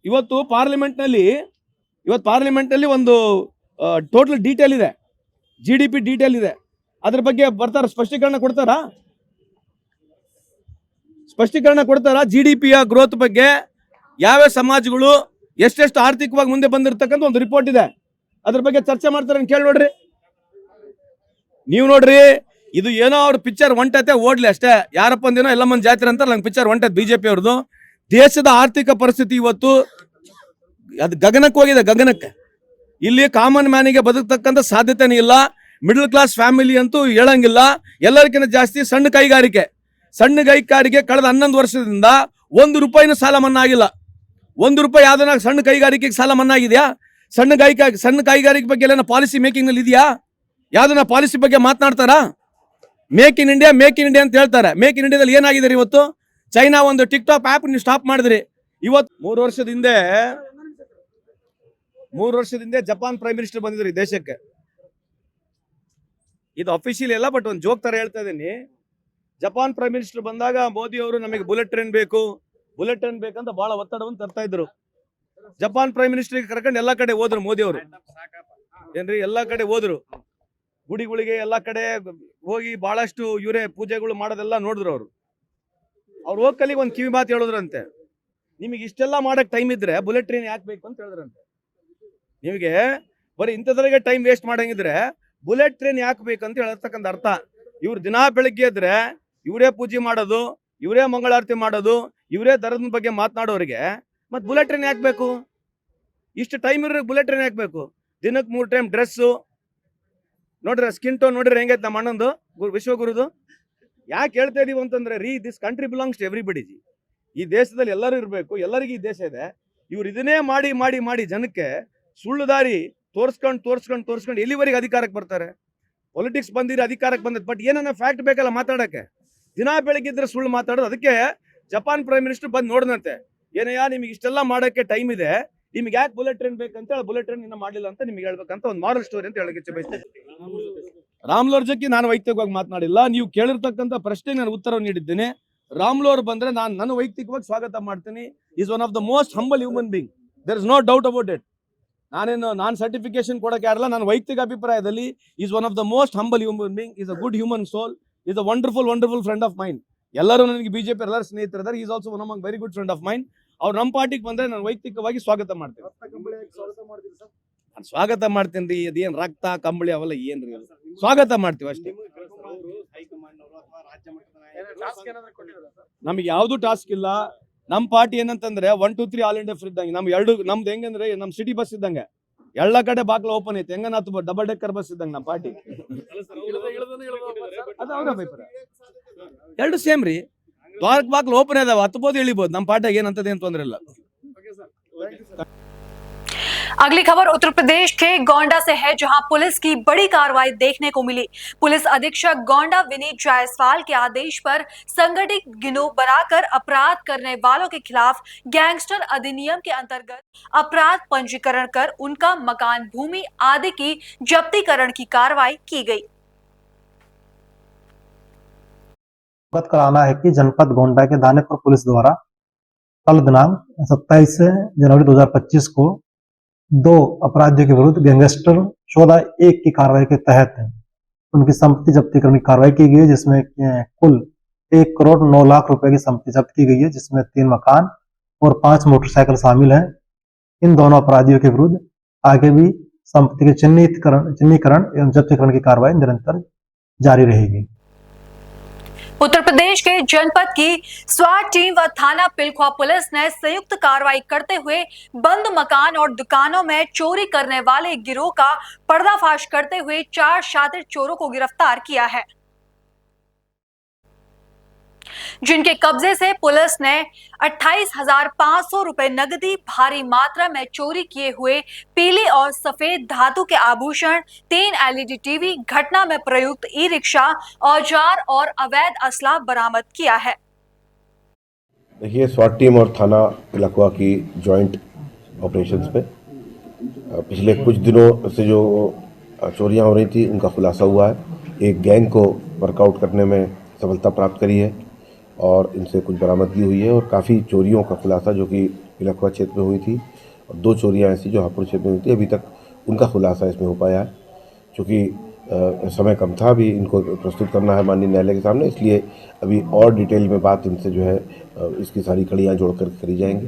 ಇವತ್ತು ಪಾರ್ಲಿಮೆಂಟ್ ನಲ್ಲಿ ಒಂದು ಟೋಟಲ್ ಡೀಟೇಲ್ ಇದೆ, GDP ಡೀಟೇಲ್ ಇದೆ. ಅದ್ರ ಬಗ್ಗೆ ಬರ್ತಾರ ಸ್ಪಷ್ಟೀಕರಣ ಕೊಡ್ತಾರಾ? GDPಯ ಗ್ರೋತ್ ಬಗ್ಗೆ ಯಾವ್ಯಾವ ಸಮಾಜಗಳು ಎಷ್ಟೆಷ್ಟು ಆರ್ಥಿಕವಾಗಿ ಮುಂದೆ ಬಂದಿರತಕ್ಕಂತ ಒಂದು ರಿಪೋರ್ಟ್ ಇದೆ, ಅದ್ರ ಬಗ್ಗೆ ಚರ್ಚೆ ಮಾಡ್ತಾರೆ ಕೇಳಿ ನೋಡ್ರಿ. ನೀವು ನೋಡ್ರಿ, ಇದು ಏನೋ ಅವ್ರ ಪಿಕ್ಚರ್ ಹೊಂಟತೆ ಓಡ್ಲಿ ಅಷ್ಟೇ. ಯಾರಪ್ಪ ಅಂದೇನೋ ಎಲ್ಲ ಮಂದಿ ಜಾತ್ರೆ ಅಂತ ನಂಗೆ ಪಿಕ್ಚರ್ ಹೊಂಟತ್ ಬಿಜೆಪಿ ಅವ್ರದ್ದು. ದೇಶದ ಆರ್ಥಿಕ ಪರಿಸ್ಥಿತಿ ಇವತ್ತು ಅದು ಗಗನಕ್ಕೆ ಹೋಗಿದೆ, ಗಗನಕ್ಕೆ. ಇಲ್ಲಿ ಕಾಮನ್ ಮ್ಯಾನಿಗೆ ಬದುಕತಕ್ಕಂಥ ಸಾಧ್ಯತೆನೇ ಇಲ್ಲ. ಮಿಡಲ್ ಕ್ಲಾಸ್ ಫ್ಯಾಮಿಲಿ ಅಂತೂ ಹೇಳಂಗಿಲ್ಲ. ಎಲ್ಲರಿಗಿಂತ ಜಾಸ್ತಿ ಸಣ್ಣ ಕೈಗಾರಿಕೆ ಕಳೆದ 11 ವರ್ಷದಿಂದ 1 ರೂಪಾಯಿನೂ ಸಾಲ ಮನ್ನಾ ಆಗಿಲ್ಲ. 1 ರೂಪಾಯಿ ಯಾವ್ದನ್ನ ಸಣ್ಣ ಕೈಗಾರಿಕೆಗೆ ಸಾಲ ಮನ್ನಾ ಆಗಿದೆಯಾ? ಸಣ್ಣ ಕೈಗಾರಿಕೆ ಬಗ್ಗೆ ಎಲ್ಲ ಪಾಲಿಸಿ ಮೇಕಿಂಗ್ ನಲ್ಲಿ ಇದೆಯಾ? ಯಾವ್ದನ್ನ ಪಾಲಿಸಿ ಬಗ್ಗೆ ಮಾತನಾಡ್ತಾರಾ? ಮೇಕ್ ಇನ್ ಇಂಡಿಯಾ ಅಂತ ಹೇಳ್ತಾರೆ. ಮೇಕ್ ಇನ್ ಇಂಡಿಯಾದಲ್ಲಿ ಏನಾಗಿದೆ ಇವತ್ತು? ಚೈನಾ ಒಂದು ಟಿಕ್ಟಾಕ್ ಆಪ್ ನೀವು ಸ್ಟಾಪ್ ಮಾಡಿದ್ರಿ. ಇವತ್ತು 3 ವರ್ಷದ ಹಿಂದೆ ಜಪಾನ್ ಪ್ರೈಮ್ ಮಿನಿಸ್ಟರ್ ಬಂದಿದ್ರು ಈ ದೇಶಕ್ಕೆ. ಇದು ಅಫಿಷಿಯಲ್ ಎಲ್ಲ, ಬಟ್ ಒಂದು ಜೋಕ್ ತರ ಹೇಳ್ತಾ ಇದೀನಿ. ಜಪಾನ್ ಪ್ರೈಮ್ ಮಿನಿಸ್ಟರ್ ಬಂದಾಗ ಮೋದಿ ಅವರು ನಮಗೆ ಬುಲೆಟ್ ಟ್ರೈನ್ ಬೇಕಂತ ಬಹಳ ಒತ್ತಡವನ್ನು ತರ್ತಾ ಇದ್ರು. ಜಪಾನ್ ಪ್ರೈಮ್ ಮಿನಿಸ್ಟರ್ ಕರ್ಕೊಂಡು ಎಲ್ಲಾ ಕಡೆ ಹೋದ್ರು ಮೋದಿ ಅವರು. ಏನ್ರಿ, ಎಲ್ಲಾ ಕಡೆ ಹೋದ್ರು, ಗುಡಿಗಳಿಗೆ ಎಲ್ಲಾ ಕಡೆ ಹೋಗಿ ಬಹಳಷ್ಟು ಇವರೇ ಪೂಜೆಗಳು ಮಾಡೋದೆಲ್ಲ ನೋಡಿದ್ರು. ಅವ್ರು ಹೋಗಲಿ ಒಂದು ಕಿವಿ ಮಾತು ಹೇಳಿದ್ರಂತೆ, ನಿಮಗೆ ಇಷ್ಟೆಲ್ಲ ಮಾಡಕ್ ಟೈಮ್ ಇದ್ರೆ ಬುಲೆಟ್ ಟ್ರೈನ್ ಯಾಕೆ ಬೇಕು ಅಂತ ಹೇಳಿದ್ರಂತೆ. ನಿಮಗೆ ಬರೀ ಇಂಥದ್ರಾಗೆ ಟೈಮ್ ವೇಸ್ಟ್ ಮಾಡಂಗಿದ್ರೆ ಬುಲೆಟ್ ಟ್ರೈನ್ ಯಾಕೆ ಬೇಕಂತ ಹೇಳತಕ್ಕಂಥ ಅರ್ಥ. ಇವ್ರು ದಿನಾ ಬೆಳಿಗ್ಗೆ ಎದ್ರೆ ಇವರೇ ಪೂಜೆ ಮಾಡೋದು, ಇವರೇ ಮಂಗಳಾರತಿ ಮಾಡೋದು, ಇವರೇ ದರದ ಬಗ್ಗೆ ಮಾತನಾಡೋರಿಗೆ ಮತ್ತೆ ಬುಲೆಟ್ ಟ್ರೈನ್ ಯಾಕೆ ಬೇಕು? ಇಷ್ಟು ಟೈಮ್ ಇರೋ ಬುಲೆಟ್ ಟ್ರೈನ್ ಯಾಕೆ ಬೇಕು? ದಿನಕ್ಕೆ 3 ಟೈಮ್ ಡ್ರೆಸ್ಸು ನೋಡ್ರಿ, ಸ್ಕಿನ್ ಟೋನ್ ನೋಡ್ರಿ ಹೆಂಗೈತೆ ನಮ್ಮ ಅಣ್ಣಂದು, ವಿಶ್ವಗುರುದು. ಯಾಕೆ ಹೇಳ್ತಾ ಇದೀವಿ ಅಂತಂದ್ರೆ this country belongs to everybody. ಈ ದೇಶದಲ್ಲಿ ಎಲ್ಲರೂ ಇರಬೇಕು, ಎಲ್ಲರಿಗೂ ಈ ದೇಶ ಇದೆ. ಇವ್ರು ಇದನ್ನೇ ಮಾಡಿ ಜನಕ್ಕೆ ಸುಳ್ಳು ದಾರಿ ತೋರ್ಸ್ಕೊಂಡು ಎಲ್ಲಿವರೆಗೆ ಅಧಿಕಾರಕ್ಕೆ ಬರ್ತಾರೆ? ಪೊಲಿಟಿಕ್ಸ್ ಬಂದಿದ್ರೆ ಅಧಿಕಾರಕ್ಕೆ ಬಂದದ್ದು, ಬಟ್ ಏನನ್ನ ಫ್ಯಾಕ್ಟ್ ಬೇಕಲ್ಲ ಮಾತಾಡಕ್ಕೆ. ದಿನ ಬೆಳಗ್ಗೆ ಇದ್ರೆ ಸುಳ್ಳು ಮಾತಾಡೋದು. ಅದಕ್ಕೆ ಜಪಾನ್ ಪ್ರೈಮ್ ಮಿನಿಸ್ಟರ್ ಬಂದು ನೋಡಿದಂತೆ, ಏನಯ್ಯ ನಿಮಗೆ ಇಷ್ಟೆಲ್ಲ ಮಾಡೋಕ್ಕೆ ಟೈಮ್ ಇದೆ, ನಿಮ್ಗೆ ಯಾಕೆ ಬುಲೆಟ್ ಟ್ರೈನ್ ಬೇಕಂತ ಹೇಳಿ ಬುಲೆಟ್ ಟ್ರೈನ್ ಇನ್ನ ಮಾಡಲಿಲ್ಲ ಅಂತ ನಿಮ್ಗೆ ಹೇಳ್ಬೇಕಂತ ಒಂದು ಮಾರಲ್ ಸ್ಟೋರಿ ಅಂತ ಹೇಳಕ್ಕೆ ಬಯಸ್ತೇನೆ. ರಾಮ್ಲೋರ್ ಜೊತೆ ನಾನು ವೈಯಕ್ತಿಕವಾಗಿ ಮಾತನಾಡಿಲ್ಲ. ನೀವು ಕೇಳಿರ್ತಕ್ಕಂಥ ಪ್ರಶ್ನೆಗೆ ನಾನು ಉತ್ತರ ನೀಡಿದ್ದೇನೆ. ರಾಮ್ಲೋರ್ ಬಂದ್ರೆ ನಾನು ವೈಯಕ್ತಿಕವಾಗಿ ಸ್ವಾಗತ ಮಾಡ್ತೀನಿ. Is one of the most humble human being, there is no doubt about it. ನಾನು ಸರ್ಟಿಫಿಕೇಶನ್ ಕೊಡಕ್ಕೆ ಯಾರಲ್ಲ, ನನ್ನ ವೈಯಕ್ತಿಕ ಅಭಿಪ್ರಾಯದಲ್ಲಿ is one of the most humble human being, is a good human soul, is a wonderful friend of mine. ಎಲ್ಲರೂ ನನಗೆ BJP ಎಲ್ಲರೂ ಸ್ನೇಹಿತರಿದ್ದಾರೆ. Is also one of very good friend of mine. ಅವ್ರು ನಮ್ಮ ಪಾರ್ಟಿಗೆ ಬಂದ್ರೆ ನಾನು ವೈಯಕ್ತಿಕವಾಗಿ ಸ್ವಾಗತ ಮಾಡ್ತೀನಿ. ನಾನು ಸ್ವಾಗತ ಮಾಡ್ತೀನಿ ರೀ. ಅದೇನ್ ರಕ್ತ ಕಂಬಳಿ ಅವೆಲ್ಲ ಏನ್ರಿ, ಸ್ವಾಗತ ಮಾಡ್ತೀವಿ ಅಷ್ಟೇ. ನಮಗೆ ಯಾವ್ದು ಟಾಸ್ಕ್ ಇಲ್ಲ. ನಮ್ಮ ಪಾರ್ಟಿ ಏನಂತಂದ್ರೆ 1, 2, 3 ಆಲ್ ಇಂಡಿಯಾ ಫ್ರೀ ಇದ್ದಂಗೆ. ನಮ್ದು ಹೆಂಗಂದ್ರೆ ನಮ್ ಸಿಟಿ ಬಸ್ ಇದ್ದಂಗೆ, ಎಲ್ಲ ಕಡೆ ಬಾಗ್ಲ ಓಪನ್ ಐತೆ. ಹೆಂಗನಾತು ಡಬಲ್ ಡೆಕ್ಕರ್ ಬಸ್ ಇದ್ದಂಗೆ ನಮ್ಮ ಪಾರ್ಟಿ. ಅದು ಅವ್ರ ಅಭಿಪ್ರಾಯ. ಎರಡು ಸೇಮ್ ರೀ. ದ್ವಾರಕ್ ಬಾಗ್ಲು ಓಪನ್ ಇದಾವೆ, ಹತ್ಬೋದು ಇಳಿಬಹುದು. ನಮ್ಮ ಪಾರ್ಟಿಗೆ ಏನಂತದೇ ಅಂತ ತೊಂದ್ರೆ ಇಲ್ಲ. अगली खबर उत्तर प्रदेश के गोंडा से है, जहां पुलिस की बड़ी कार्रवाई देखने को मिली। पुलिस अधीक्षक गोंडा विनीत जायसवाल के आदेश पर संगठित गिरोह बनाकर अपराध करने वालों के खिलाफ गैंगस्टर अधिनियम के अंतर्गत अपराध पंजीकरण कर उनका मकान, भूमि आदि की जब्तीकरण की कार्रवाई की गई। अवगत कराना है कि जनपद गोंडा के दानेपुर पुलिस द्वारा कल दिनांक 27 जनवरी 2025 को 2 अपराधियों के विरुद्ध गैंगस्टर 14(1) की कार्रवाई के तहत उनकी संपत्ति जब्तीकरण की कार्रवाई की गई है, जिसमें कुल 1,09,00,000 रुपए की संपत्ति जब्त की गई है, जिसमें 3 मकान और 5 मोटरसाइकिल शामिल हैं। इन दोनों अपराधियों के विरुद्ध आगे भी संपत्ति के चिन्हीकरण एवं जब्तीकरण की कार्रवाई निरंतर जारी रहेगी। उत्तर प्रदेश के जनपद की स्वाट टीम व थाना पिलखुआ पुलिस ने संयुक्त कार्रवाई करते हुए बंद मकान और दुकानों में चोरी करने वाले गिरोह का पर्दाफाश करते हुए 4 शातिर चोरों को गिरफ्तार किया है, जिनके कब्जे से पुलिस ने 28,500 रुपए नकदी, भारी मात्रा में चोरी किए हुए पीले और सफेद धातु के आभूषण, 3 LED टीवी, घटना में प्रयुक्त ई-रिक्शा, औजार और अवैध असला बरामद किया है। देखिए, स्वाट टीम और थाना पिलखुआ की जॉइंट ऑपरेशंस पे पिछले कुछ दिनों से जो चोरियां हो रही थी उनका खुलासा हुआ है। एक गैंग को वर्कआउट करने में सफलता प्राप्त करी है और इनसे कुछ बरामदगी हुई है और काफ़ी चोरियों का खुलासा जो कि पिलखुआ क्षेत्र में हुई थी और 2 चोरियां ऐसी जो हापुड़ क्षेत्र में हुई थी, अभी तक उनका खुलासा इसमें हो पाया है। चूँकि समय कम था, अभी इनको प्रस्तुत करना है माननीय न्यायालय के सामने, इसलिए अभी और डिटेल में बात इनसे जो है इसकी सारी कड़ियाँ जोड़कर करी जाएंगी।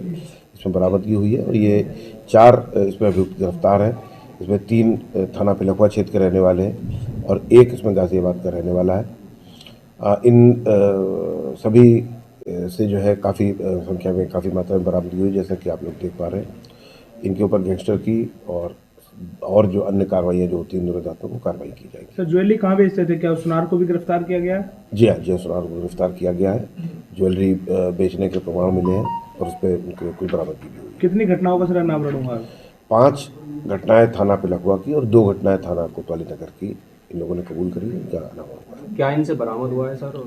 इसमें बरामदगी हुई है और ये 4 इसमें अभियुक्त गिरफ्तार हैं। इसमें 3 थाना पिलखुआ क्षेत्र के रहने वाले हैं और 1 इसमें गाजियाबाद का रहने वाला है। इन सभी से जो है काफ़ी संख्या में काफ़ी मात्रा में बरामदगी हुई, जैसा कि आप लोग देख पा रहे हैं। इनके ऊपर गैंगस्टर की और जो अन्य कार्रवाइयाँ जो होती हैं निरोधात्मक वो कार्रवाई की जाएगी। सर ज्वेलरी कहाँ बेचते थे, क्या सुनार को भी गिरफ्तार किया गया है? जी हाँ, सुनार को गिरफ्तार किया गया है। ज्वेलरी बेचने के प्रमाण मिले हैं और उस पर उनकी कुछ बरामदगी भी हुई। कितनी घटनाओं का सर नाम रखूंगा? 5 घटनाएं थाना पिलखुआ की और 2 घटनाएं थाना कोतवाली नगर की इन लोगों ने कबूल करी। इनका नाम हुआ। क्या इनसे बरामद हुआ है सर?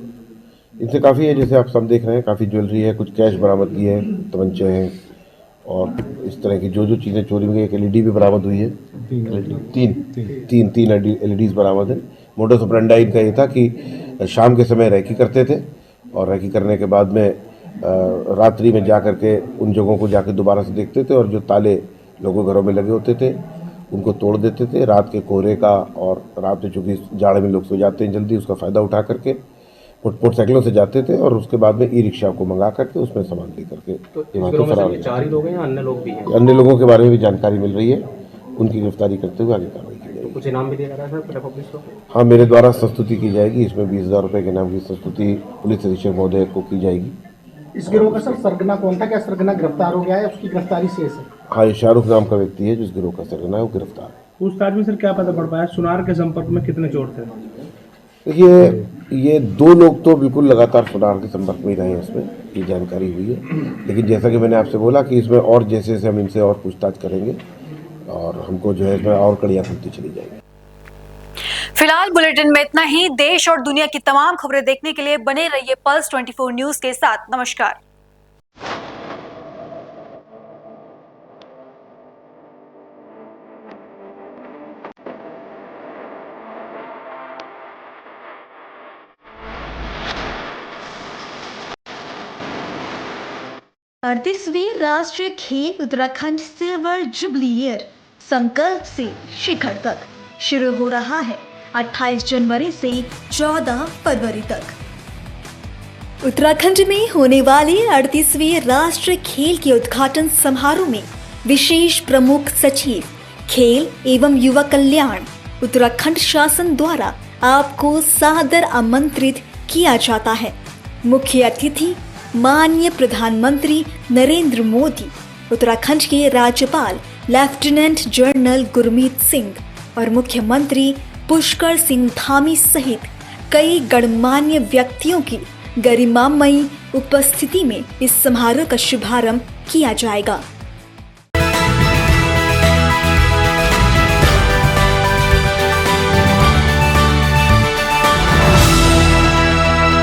इनसे काफ़ी है, जैसे आप सब देख रहे हैं, काफ़ी ज्वेलरी है, कुछ कैश बरामद की है, तमंचे हैं और इस तरह की जो चीज़ें चोरी हुई। एक LED भी बरामद हुई है, तीन LEDs बरामद है। मोडस ऑपरेंडी इनका ये था कि शाम के समय रैकी करते थे और रैकी करने के बाद में रात्रि में जा करके उन जगहों को जाकर दोबारा से देखते थे और जो ताले लोगों घरों में लगे होते थे उनको तोड़ देते थे। रात के कोहरे का और रात में चूँकि जाड़े में लोग सो जाते हैं जल्दी, उसका फ़ायदा उठा करके मोटरसाइकिलों से जाते थे और उसके बाद में ई-रिक्शा को मंगा करके उसमें सामान ले करके फरार। 4 ही लोग हैं या अन्य लोग भी हैं? अन्य लोगों के बारे में भी जानकारी मिल रही है, उनकी गिरफ्तारी करते हुए आगे कार्रवाई की जाएगी। कुछ इनाम भी दिया जा रहा है सर पुलिस को? हाँ, मेरे द्वारा संस्तुति की जाएगी। इसमें 20,000 रुपये के नाम की संस्तुति पुलिस अधीक्षक महोदय को की जाएगी। इस गिरोह का सर सरगना कौन था? क्या सरगना गिरफ्तार हो गया है? उसकी गिरफ्तारी शेष है? हाँ, ये शाहरुख नाम का व्यक्ति है जिस गिरोह का सरगना है, वो गिरफ्तार है। पूछताछ में सर क्या पता पड़ पाया सुनार के संपर्क में कितने चोर थे? ये 2 लोग तो बिल्कुल लगातार सुनार के संपर्क में ही रहे हैं, इसमें ये जानकारी हुई है। लेकिन जैसा कि मैंने आपसे बोला कि इसमें और जैसे हम इनसे और पूछताछ करेंगे और हमको जो है इसमें और कड़ियाँ खुलती चली जाएगी। फिलहाल बुलेटिन में इतना ही। देश और दुनिया की तमाम खबरें देखने के लिए बने रहिए पल्स 24 न्यूज के साथ। नमस्कार। अड़तीसवीं राष्ट्रीय खेल उत्तराखंड सिल्वर जुबली ईयर संकल्प से शिखर तक शुरू हो रहा है 28 जनवरी से 14 फरवरी तक। उत्तराखंड में होने वाले 38वें राष्ट्रीय खेल के उद्घाटन समारोह में विशेष प्रमुख सचिव खेल एवं युवा कल्याण उत्तराखंड शासन द्वारा आपको सादर आमंत्रित किया जाता है। मुख्य अतिथि माननीय प्रधानमंत्री नरेंद्र मोदी, उत्तराखंड के राज्यपाल लेफ्टिनेंट जनरल गुरमीत सिंह और मुख्यमंत्री पुष्कर सिंह धामी सहित कई गणमान्य व्यक्तियों की गरिमामयी उपस्थिति में इस समारोह का शुभारंभ किया जाएगा।